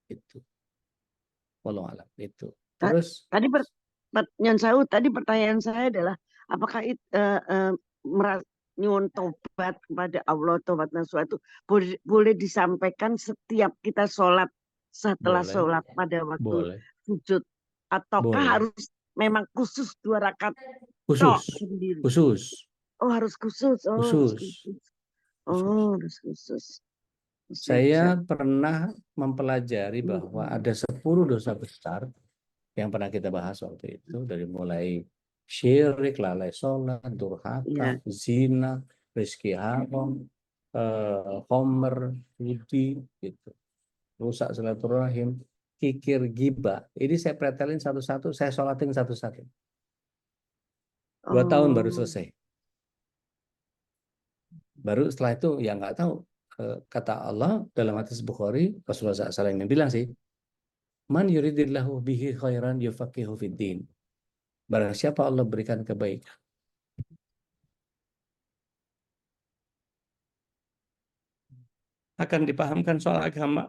Speaker 3: Itu. Wallahu a'lam. Itu.
Speaker 8: Ta-
Speaker 3: Terus
Speaker 8: Tadi Nyan Saud, tadi pertanyaan saya adalah apakah nyuwun tobat kepada Allah, tobat nasuha itu boleh disampaikan setiap kita sholat, setelah
Speaker 3: boleh,
Speaker 8: sholat pada waktu
Speaker 3: boleh,
Speaker 8: sujud, ataukah
Speaker 3: boleh.
Speaker 8: harus memang khusus 2 rakaat
Speaker 3: Khusus,
Speaker 8: sendiri?
Speaker 3: khusus,
Speaker 8: Oh harus khusus,
Speaker 3: khusus.
Speaker 8: harus khusus.
Speaker 3: Saya pernah mempelajari bahwa ada 10 dosa besar yang pernah kita bahas waktu itu, dari mulai syirik, lalai sholat, durhaka, zina, rezeki haram, homer, judi, gitu, rusak silaturahim, kikir, gibah. Ini saya pretelin satu-satu, saya sholatin satu-satu. 2 tahun baru selesai. Baru setelah itu ya nggak tahu. Kata Allah dalam hadis Bukhari, Rasulullah SAW yang bilang sih, man yuridillahu bihi khairan yufaqihu fiddin. Barang siapa Allah berikan kebaikan, akan dipahamkan soal agama.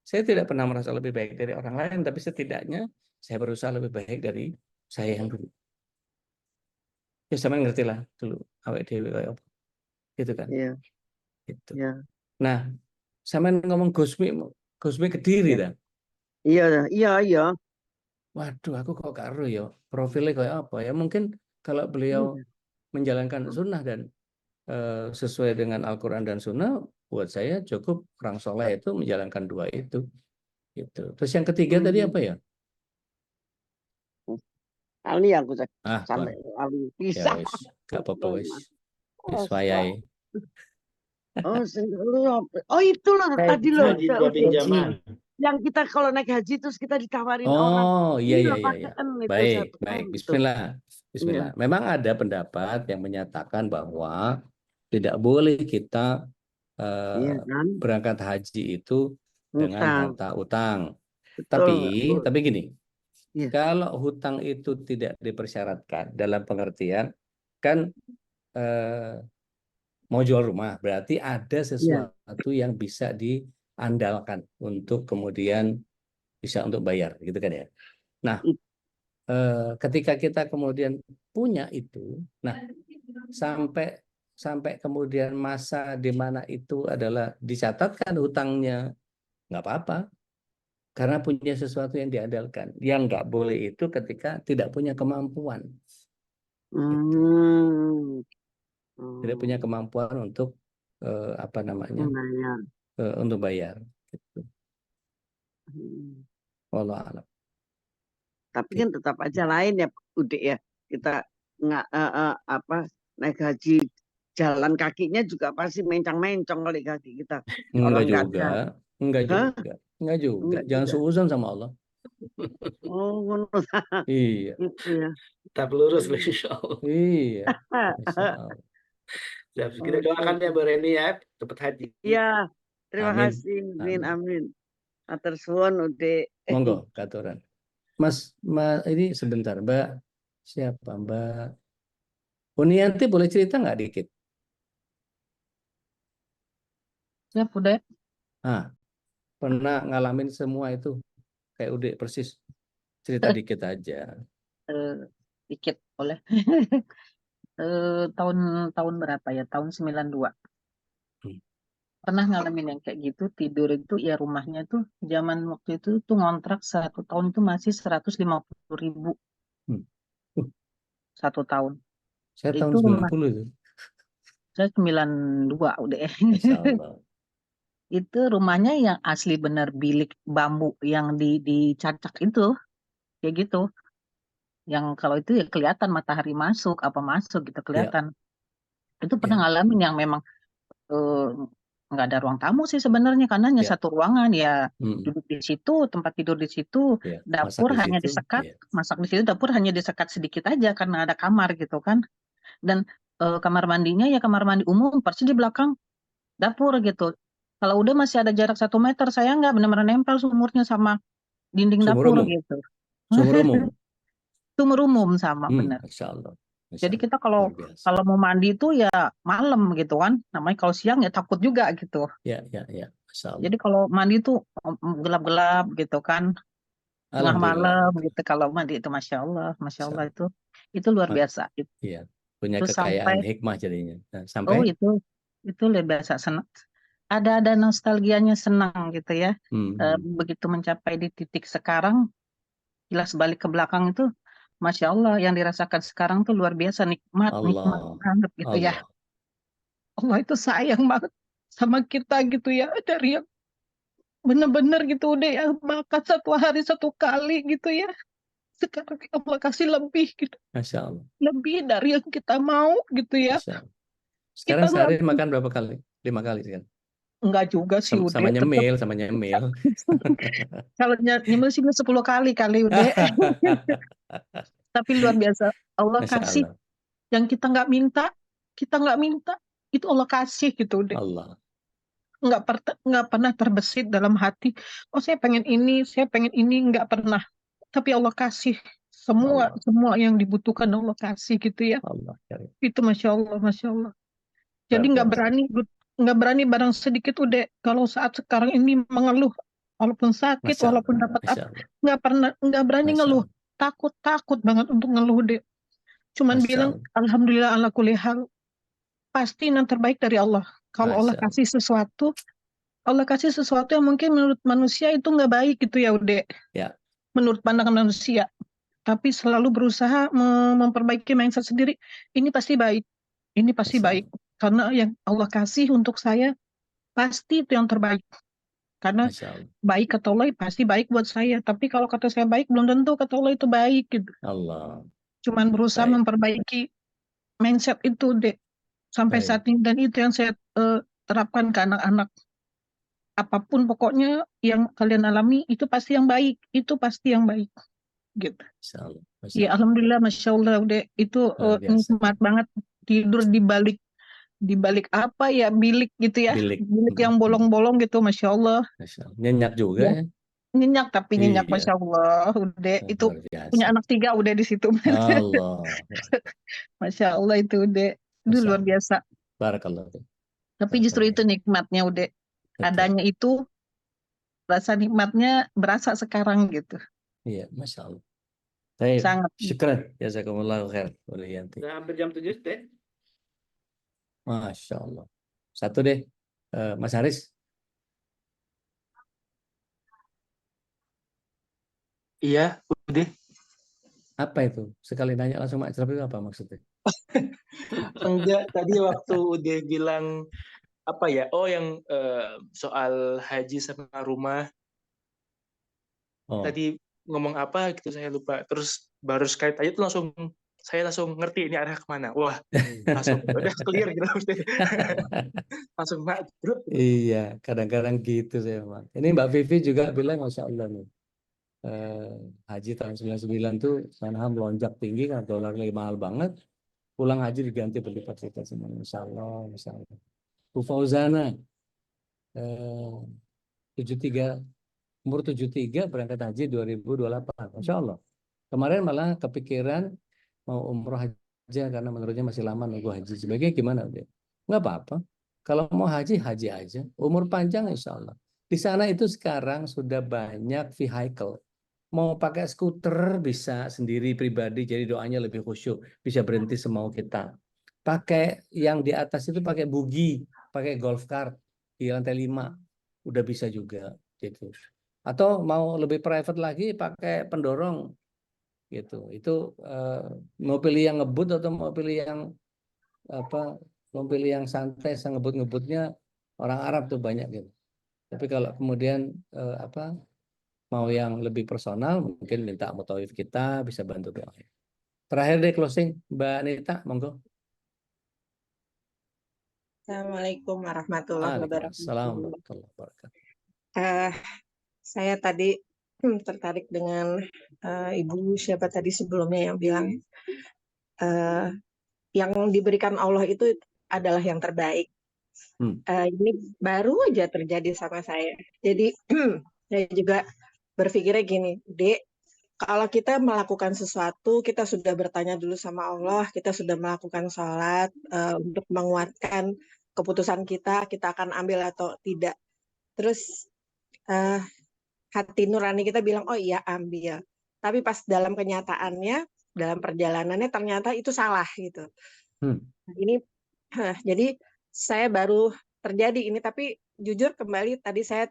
Speaker 3: Saya tidak pernah merasa lebih baik dari orang lain, tapi setidaknya saya berusaha lebih baik dari saya yang dulu. Ya sama ngerti lah dulu awake dhewe kaya apa. Gitu kan.
Speaker 8: Iya.
Speaker 3: Gitu.
Speaker 8: Iya.
Speaker 3: Nah, sama ngomong Gusmi Kediri dah.
Speaker 8: Iya.
Speaker 3: Waduh, aku kok karo ya profilnya kayak apa ya? Mungkin kalau beliau menjalankan sunnah dan sesuai dengan Al-Quran dan Sunnah, buat saya cukup orang soleh itu menjalankan 2 itu. Gitu. Terus yang ketiga tadi apa ya?
Speaker 8: Ali aku
Speaker 3: Sampai
Speaker 8: Ali
Speaker 3: ya
Speaker 8: bisa.
Speaker 3: wis, gak apa-apa wis. Wis wayai.
Speaker 8: Itu loh tadi loh.
Speaker 1: Haji 2 pinjaman.
Speaker 8: Yang kita kalau naik haji terus kita ditawarin orang.
Speaker 3: Oh iya. Baik.
Speaker 8: Gitu.
Speaker 3: Bismillah. Memang ada pendapat yang menyatakan bahwa tidak boleh kita berangkat haji itu dengan harta utang.
Speaker 8: Betul.
Speaker 3: Tapi gini, kalau hutang itu tidak dipersyaratkan dalam pengertian kan mau jual rumah, berarti ada sesuatu yang bisa diandalkan untuk kemudian bisa untuk bayar, gitu kan ya. Nah, ketika kita kemudian punya itu, nah sampai kemudian masa di mana itu adalah dicatatkan hutangnya, nggak apa-apa, karena punya sesuatu yang diandalkan. Yang nggak boleh itu ketika tidak punya kemampuan. Gitu. Tidak punya kemampuan untuk untuk bayar. Gitu. Wallahu a'lam.
Speaker 8: Tapi kan tetap aja lain ya, Udik ya. Kita nggak naik haji jalan kakinya juga pasti mencang-mencong kali kaki kita.
Speaker 3: Enggak juga. Jangan suuzon sama Allah.
Speaker 8: Oh,
Speaker 3: iya.
Speaker 8: Itu ya.
Speaker 1: Tetap lurus insyaallah.
Speaker 3: Iya. Insyaallah.
Speaker 1: Kita doakan ya Bu Reni ya, cepat haji.
Speaker 8: Iya. Terima kasih. Amin. Atur suwun Udik.
Speaker 3: Monggo katuran. Mas, ini sebentar, Mbak. Siapa Mbak? Unianti boleh cerita nggak dikit?
Speaker 2: Ya, udah.
Speaker 3: Pernah ngalamin semua itu kayak Udik persis. Cerita dikit aja.
Speaker 2: Dikit boleh. Tahun berapa ya? Tahun 92. Pernah ngalamin yang kayak gitu, tidur itu ya rumahnya tuh zaman waktu itu tuh ngontrak 1 tahun itu masih 150.000. 1 tahun.
Speaker 3: Saya tahun
Speaker 2: Itu
Speaker 3: 90 itu.
Speaker 2: Saya 92 udah.
Speaker 3: Masyaallah.
Speaker 2: Itu rumahnya yang asli bener bilik bambu yang dicacak itu. Kayak gitu. Yang kalau itu ya kelihatan matahari masuk, apa masuk gitu kelihatan. Itu pernah ngalamin yang memang nggak ada ruang tamu sih sebenarnya karena hanya 1 ruangan ya, duduk di situ, tempat tidur di situ, dapur hanya disekat, masak di situ, dapur hanya disekat sedikit aja karena ada kamar gitu kan. Dan kamar mandinya ya kamar mandi umum persis di belakang dapur gitu. Kalau udah masih ada jarak 1 meter, saya nggak benar-benar nempel sumurnya sama dinding dapur gitu.
Speaker 3: Sumur umum.
Speaker 2: Sumur umum sama benar.
Speaker 3: Masyaallah. Masya
Speaker 2: Jadi
Speaker 3: Allah,
Speaker 2: kita kalau
Speaker 3: luar biasa.
Speaker 2: kalau mau mandi itu ya malam gitu kan. Namanya kalau siang ya takut juga gitu.
Speaker 3: Ya, Masya Allah.
Speaker 2: Jadi kalau mandi itu gelap-gelap gitu kan. Tengah
Speaker 3: Alhamdulillah.
Speaker 2: malam gitu kalau mandi itu Masya Allah
Speaker 3: Masya Allah.
Speaker 2: itu luar
Speaker 3: Ma-
Speaker 2: biasa.
Speaker 3: Iya, punya
Speaker 2: Itu
Speaker 3: kekayaan
Speaker 2: sampai
Speaker 3: hikmah jadinya. Nah,
Speaker 2: oh
Speaker 3: sampai
Speaker 2: itu luar biasa senang. Ada nostalgianya senang gitu ya.
Speaker 3: hmm,
Speaker 2: Begitu mencapai di titik sekarang, jelas balik ke belakang itu, Masya Allah yang dirasakan sekarang tuh luar biasa nikmat
Speaker 3: Allah,
Speaker 2: banget gitu ya.
Speaker 3: Allah.
Speaker 2: Allah itu sayang banget sama kita gitu ya, dari yang bener-bener gitu udah ya makan satu hari satu kali gitu ya. Sekarang Allah kasih lebih gitu,
Speaker 3: Masya Allah,
Speaker 2: lebih dari yang kita mau gitu ya.
Speaker 3: Masya Allah. Sekarang
Speaker 2: Kita
Speaker 3: sehari makan berapa kali? 5 kali kan?
Speaker 2: enggak juga sih
Speaker 3: Sama
Speaker 2: udah tetap
Speaker 3: nyemil, sama nyemil.
Speaker 2: kalau nyemil sih 10 kali udah. Tapi luar biasa Allah
Speaker 3: Masya
Speaker 2: kasih
Speaker 3: Allah,
Speaker 2: yang kita nggak minta itu Allah kasih gitu deh.
Speaker 3: Allah.
Speaker 2: Nggak pernah terbesit dalam hati, oh saya pengen ini, nggak pernah. Tapi Allah kasih semua
Speaker 3: Allah.
Speaker 2: semua yang dibutuhkan Allah kasih gitu ya.
Speaker 3: Allah.
Speaker 2: Itu Masya Allah, Masya Allah. Jadi
Speaker 3: Luar biasa.
Speaker 2: nggak berani barang sedikit udah kalau saat sekarang ini mengeluh, walaupun sakit,
Speaker 3: Masya
Speaker 2: walaupun
Speaker 3: Allah,
Speaker 2: dapat
Speaker 3: Masya
Speaker 2: apa,
Speaker 3: Allah,
Speaker 2: nggak berani
Speaker 3: Masya
Speaker 2: ngeluh,
Speaker 3: Allah,
Speaker 2: takut banget untuk ngeluh deh. Cuman
Speaker 3: Masya
Speaker 2: bilang
Speaker 3: Allah,
Speaker 2: alhamdulillah ala kulli hal, pasti yang terbaik dari Allah. Kalau Allah
Speaker 3: Masya Allah.
Speaker 2: kasih sesuatu yang mungkin menurut manusia itu nggak baik gitu ya udah.
Speaker 3: Ya,
Speaker 2: Menurut pandangan manusia. Tapi selalu berusaha memperbaiki mindset sendiri. Ini pasti baik. Ini pasti
Speaker 3: Masya
Speaker 2: baik.
Speaker 3: Allah,
Speaker 2: Karena yang Allah kasih untuk saya pasti itu yang terbaik. Karena
Speaker 3: Masya Allah,
Speaker 2: baik kata Allah pasti baik buat saya. Tapi kalau kata saya baik belum tentu kata Allah itu baik gitu.
Speaker 3: Allah.
Speaker 2: Cuman berusaha
Speaker 3: Baik,
Speaker 2: memperbaiki mindset itu deh sampai
Speaker 3: baik.
Speaker 2: saat ini, dan itu yang saya terapkan ke anak-anak. Apapun pokoknya yang kalian alami itu pasti yang baik, itu pasti yang baik gitu.
Speaker 3: Masya Allah, Masya
Speaker 2: Ya
Speaker 3: Allah.
Speaker 2: alhamdulillah Masya Allah udah itu
Speaker 3: Luar biasa.
Speaker 2: nikmat banget tidur di balik apa ya bilik gitu ya,
Speaker 3: Bilik.
Speaker 2: bilik yang bolong-bolong gitu Masya Allah
Speaker 3: Masya Allah. Nyenyak juga
Speaker 2: ya.
Speaker 3: ya.
Speaker 2: Nyenyak tapi nyenyak
Speaker 3: Iya,
Speaker 2: Masya Allah udah itu
Speaker 3: luar
Speaker 2: punya
Speaker 3: biasa.
Speaker 2: anak 3 udah di situ.
Speaker 3: Allah.
Speaker 2: Masya Allah itu udah
Speaker 3: Masya
Speaker 2: luar
Speaker 3: Allah.
Speaker 2: biasa.
Speaker 3: Barakallah.
Speaker 2: Tapi justru itu nikmatnya udah
Speaker 3: Betul.
Speaker 2: adanya itu, rasa nikmatnya berasa sekarang gitu.
Speaker 3: Iya, Masya Allah. Baik,
Speaker 2: Sangat.
Speaker 3: syukran. Jazakumullah khair. Yanti.
Speaker 1: Udah hampir jam 7 deh.
Speaker 3: Masya Allah. Satu deh, Mas Haris.
Speaker 9: Iya, udah.
Speaker 3: Apa itu? Sekali nanya langsung makrab itu apa maksudnya?
Speaker 9: Enggak, tadi waktu udah bilang apa ya? Oh, yang soal haji sama rumah.
Speaker 3: Oh.
Speaker 9: Tadi ngomong apa gitu saya lupa. Terus baru sekali tanya tuh saya langsung ngerti ini arah kemana. Wah, langsung udah clear gitu. Langsung makruh.
Speaker 3: Iya, kadang-kadang gitu saya memang. Ini Mbak Vivi juga bilang Masya Allah nih. Haji tahun 99 tuh saham melonjak tinggi karena dolar lagi mahal banget. Pulang haji diganti berlipat-lipat semua. Masya Allah, Masya Allah. Bu Fauzana 73 umur 73 berangkat haji 2028. Masya Allah. Kemarin malah kepikiran mau umroh aja karena menurutnya masih lama nunggu haji. Sebaiknya gimana? Nggak apa-apa. Kalau mau haji, haji aja. Umur panjang insya Allah. Di sana itu sekarang sudah banyak vehicle. Mau pakai skuter bisa sendiri pribadi, jadi doanya lebih khusyuk. Bisa berhenti semau kita. Pakai yang di atas itu pakai buggy, pakai golf cart di lantai 5. Udah bisa juga. Gitu. Atau mau lebih private lagi pakai pendorong gitu. Itu mau pilih yang ngebut atau mau pilih yang apa? Mau pilih yang santai, ngebut-ngebutnya orang Arab tuh banyak gitu. Tapi kalau kemudian mau yang lebih personal, mungkin minta mutawif kita bisa bantu doa. Terakhir deh closing, Mbak Nita, monggo.
Speaker 10: Assalamualaikum warahmatullahi wabarakatuh.
Speaker 3: Assalamualaikum warahmatullahi wabarakatuh.
Speaker 10: Saya tadi tertarik dengan Ibu siapa tadi sebelumnya yang bilang yang diberikan Allah itu adalah yang terbaik. Ini baru aja terjadi sama saya. Jadi saya juga berpikirnya gini, Dek, kalau kita melakukan sesuatu, kita sudah bertanya dulu sama Allah, kita sudah melakukan sholat untuk menguatkan keputusan kita akan ambil atau tidak. Terus hati nurani kita bilang, oh iya ambil. Tapi pas dalam kenyataannya, dalam perjalanannya ternyata itu salah gitu. Ini jadi saya baru terjadi ini, tapi jujur kembali tadi saya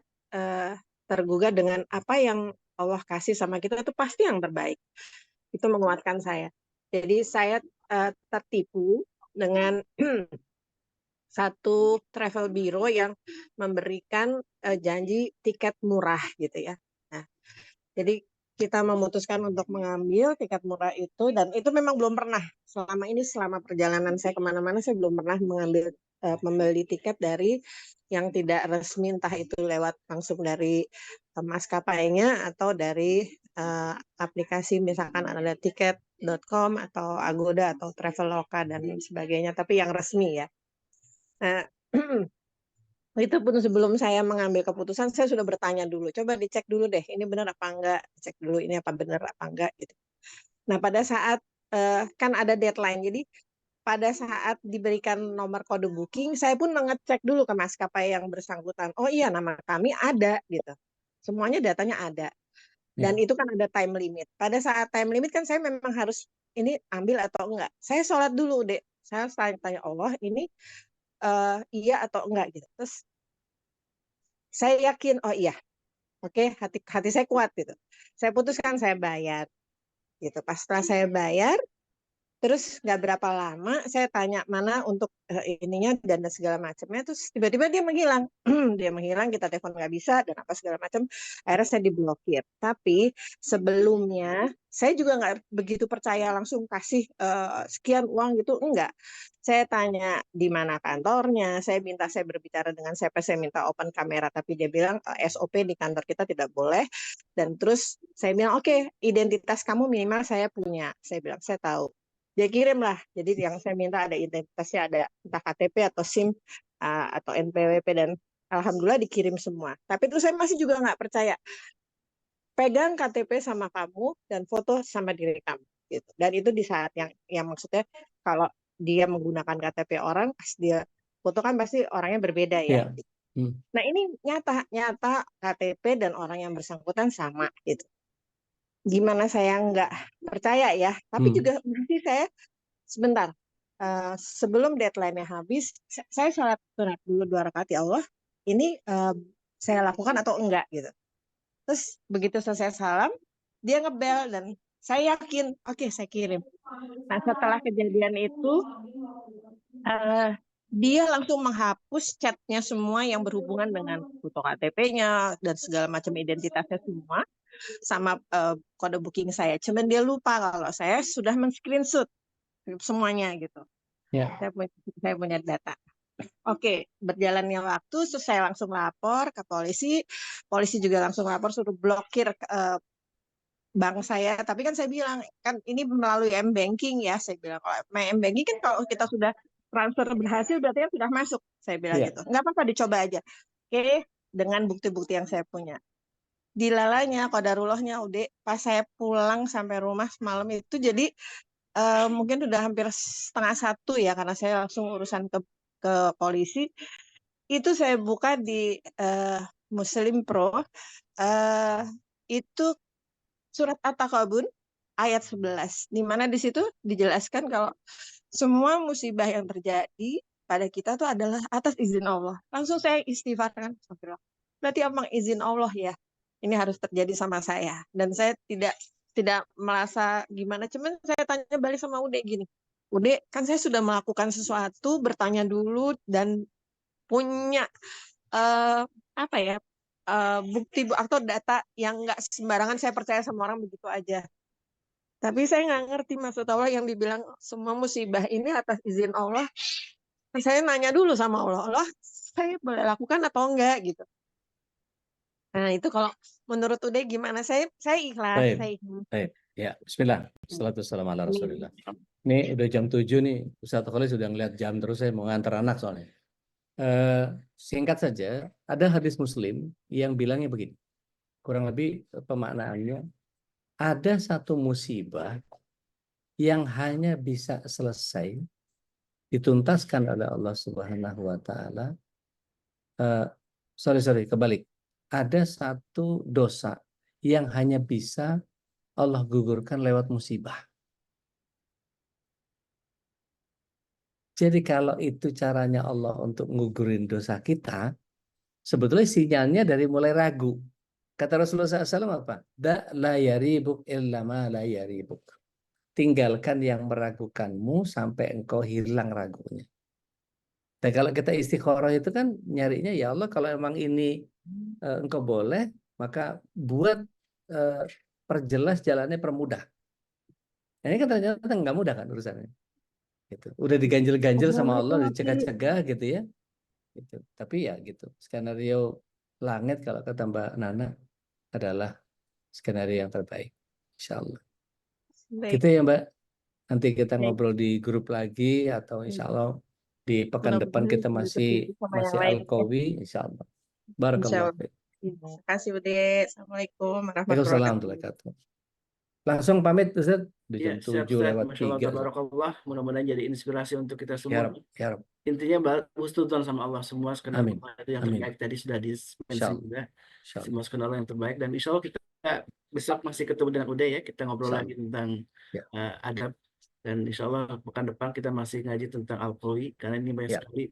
Speaker 10: tergugah dengan apa yang Allah kasih sama kita itu pasti yang terbaik. Itu menguatkan saya. Jadi saya tertipu dengan satu travel bureau yang memberikan janji tiket murah gitu ya. Nah, jadi kita memutuskan untuk mengambil tiket murah itu, dan itu memang belum pernah selama ini, selama perjalanan saya kemana-mana saya belum pernah membeli tiket dari yang tidak resmi, entah itu lewat langsung dari maskapainya atau dari aplikasi misalkan ada tiket.com atau Agoda atau Traveloka dan sebagainya, tapi yang resmi ya. Nah, itu pun sebelum saya mengambil keputusan, saya sudah bertanya dulu, coba dicek dulu deh, ini benar apa enggak, cek dulu ini apa benar apa enggak gitu. Nah pada saat kan ada deadline, jadi pada saat diberikan nomor kode booking, saya pun mengecek dulu ke maskapai yang bersangkutan, oh iya nama kami ada gitu, semuanya datanya ada, dan itu kan ada time limit. Pada saat time limit kan saya memang harus ini ambil atau enggak. Saya sholat dulu deh, saya tanya Allah ini iya atau enggak gitu. Terus saya yakin, oh iya, oke, hati saya kuat gitu. Saya putuskan saya bayar gitu. Pas setelah saya bayar, terus nggak berapa lama saya tanya mana untuk ininya dan segala macamnya, terus tiba-tiba dia menghilang. Dia menghilang, kita telepon nggak bisa dan apa segala macam. Akhirnya saya diblokir. Tapi sebelumnya saya juga nggak begitu percaya langsung kasih sekian uang gitu, enggak. Saya tanya di mana kantornya, saya berbicara dengan siapa, saya minta open kamera, tapi dia bilang SOP di kantor kita tidak boleh. Dan terus saya bilang oke, identitas kamu minimal saya punya. Saya bilang saya tahu. Dia kirim lah, jadi yang saya minta ada identitasnya, ada entah KTP atau SIM atau NPWP, dan alhamdulillah dikirim semua. Tapi terus saya masih juga nggak percaya. Pegang KTP sama kamu dan foto sama diri kamu gitu. Dan itu di saat yang maksudnya kalau dia menggunakan KTP orang, pas dia foto kan pasti orangnya berbeda ya. Nah ini nyata KTP dan orang yang bersangkutan sama gitu. Gimana saya nggak percaya ya, tapi juga masih saya sebentar sebelum deadline-nya habis, saya sholat sunat dulu 2 rakaat, ya Allah ini saya lakukan atau enggak gitu. Terus begitu selesai salam, dia ngebel dan saya yakin oke, saya kirim. Nah setelah kejadian itu dia langsung menghapus chatnya semua yang berhubungan dengan foto KTP-nya dan segala macam identitasnya semua, sama kode booking saya. Cuman dia lupa kalau saya sudah men-screenshot semuanya gitu. Saya punya data. Oke, berjalannya waktu, terus saya langsung lapor ke polisi. Polisi juga langsung lapor suruh blokir bank saya. Tapi kan saya bilang kan ini melalui M-Banking ya. Saya bilang kalau M-Banking kan kalau kita sudah transfer berhasil berarti kan sudah masuk. Saya bilang gitu. Nggak apa-apa, dicoba aja. Oke, dengan bukti-bukti yang saya punya. Dilalanya, qadarullahnya udah pas saya pulang sampai rumah malam itu, jadi mungkin udah hampir 12:30 ya, karena saya langsung urusan ke polisi. Itu saya buka di Muslim Pro, itu surat At-Taghabun ayat 11, di mana di situ dijelaskan kalau semua musibah yang terjadi pada kita itu adalah atas izin Allah. Langsung saya istighfar kan, berarti emang izin Allah ya ini harus terjadi sama saya, dan saya tidak merasa gimana. Cuman saya tanya balik sama Ude gini, Ude kan saya sudah melakukan sesuatu, bertanya dulu dan punya apa ya bukti atau data yang nggak sembarangan saya percaya sama orang begitu aja. Tapi saya nggak ngerti maksud Allah yang dibilang semua musibah ini atas izin Allah. Saya nanya dulu sama Allah, saya boleh lakukan atau enggak gitu. Nah itu kalau menurut Ude gimana? Saya ikhlas.
Speaker 3: Baik. Ya, bismillah. Assalamualaikum ala Rasulillah. Ini udah jam 7 nih. Ustaz Khalil sudah ngeliat jam terus, saya mau ngantar anak soalnya. Singkat saja, ada hadis Muslim yang bilangnya begini. Kurang lebih pemaknaannya, ada satu musibah yang hanya bisa selesai dituntaskan oleh Allah Subhanahu wa taala. Kebalik. Ada satu dosa yang hanya bisa Allah gugurkan lewat musibah. Jadi kalau itu caranya Allah untuk ngugurin dosa kita, sebetulnya sinyalnya dari mulai ragu. Kata Rasulullah SAW apa? La yaribuk illa ma la yaribuk. Tinggalkan yang meragukanmu sampai engkau hilang ragunya. Dan kalau kita istikharah itu kan nyarinya, ya Allah kalau emang ini engkau boleh, maka buat perjelas jalannya, permudah. Nah, ini kan ternyata nggak mudah kan urusannya. Gitu. Udah diganjel-ganjel sama Allah, dicegah-cegah gitu ya. Gitu. Tapi ya gitu. Skenario langit kalau kata Mbak Nana adalah skenario yang terbaik. Insya Allah. Gitu ya Mbak. Nanti kita ngobrol di grup lagi atau insya Allah di pekan depan kita masih Al-Qawi, insya Allah. Barakallahu fiik.
Speaker 10: Terima kasih Bude. Assalamualaikum
Speaker 3: warahmatullahi wabarakatuh. Langsung pamit Ustaz. Udah jam 7 lewat 3.
Speaker 1: Tabarakallah, mudah-mudahan jadi inspirasi untuk kita semua.
Speaker 3: Ya Rabb.
Speaker 1: Intinya husnudzon sama Allah semua, skenario itu yang terbaik tadi sudah di-mention juga. Semua skenario yang terbaik, dan insya Allah kita besok masih ketemu dengan Uday ya, kita ngobrol lagi tentang adab, dan insya Allah pekan depan kita masih ngaji tentang Al-Qawi, karena ini banyak sekali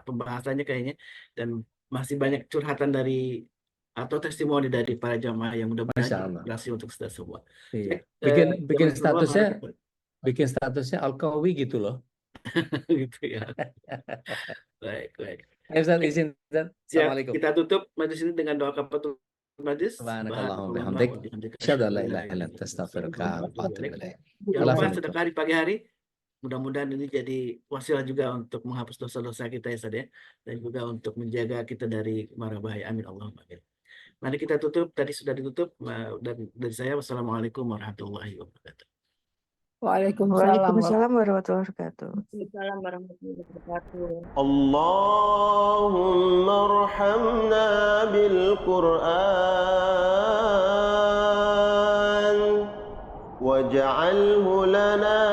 Speaker 1: pembahasannya kayaknya, dan masih banyak curhatan dari atau testimoni dari para jamaah yang mudah-mudahan berhasil untuk kita semua.
Speaker 3: Iya. Bikin statusnya Al-Qawi gitu loh.
Speaker 1: Gitu ya. Baik.
Speaker 3: Ustaz, izin Ustaz. Assalamualaikum.
Speaker 1: Kita tutup majlis ini dengan doa kafatul majlis.
Speaker 3: Subhanakallahumma wa bihamdik, asyhadu an la ilaha illa anta, astaghfiruka wa atubu ilaik.
Speaker 1: Jangan lupa sedekah di pagi hari. Mudah-mudahan ini jadi wasilah juga untuk menghapus dosa-dosa kita ya Ustaz ya, dan juga untuk menjaga kita dari mara bahaya. Amin Allahumma amin. Mari kita tutup, tadi sudah ditutup, dan dari saya wassalamualaikum warahmatullahi wabarakatuh.
Speaker 5: Waalaikumsalam warahmatullahi wabarakatuh.
Speaker 7: Waalaikumsalam warahmatullahi wabarakatuh.
Speaker 11: Allahumma arhamna bil Qur'an waj'alhu lana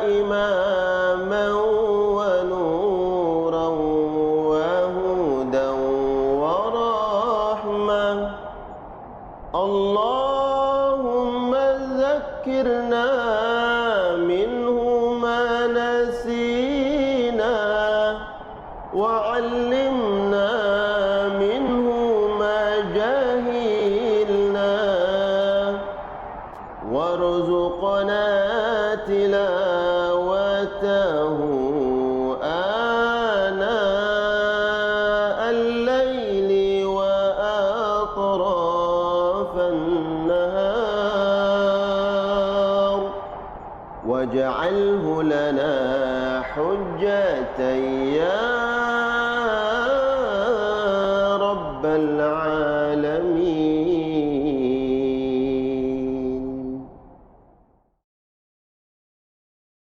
Speaker 11: imaman wa nuran wa hudan wa rahmah. Allahumma zakkirna وعلمنا منه ما جهلنا وارزقنا تلاوته آناء الليل وأطراف النهار واجعله لنا حجة يا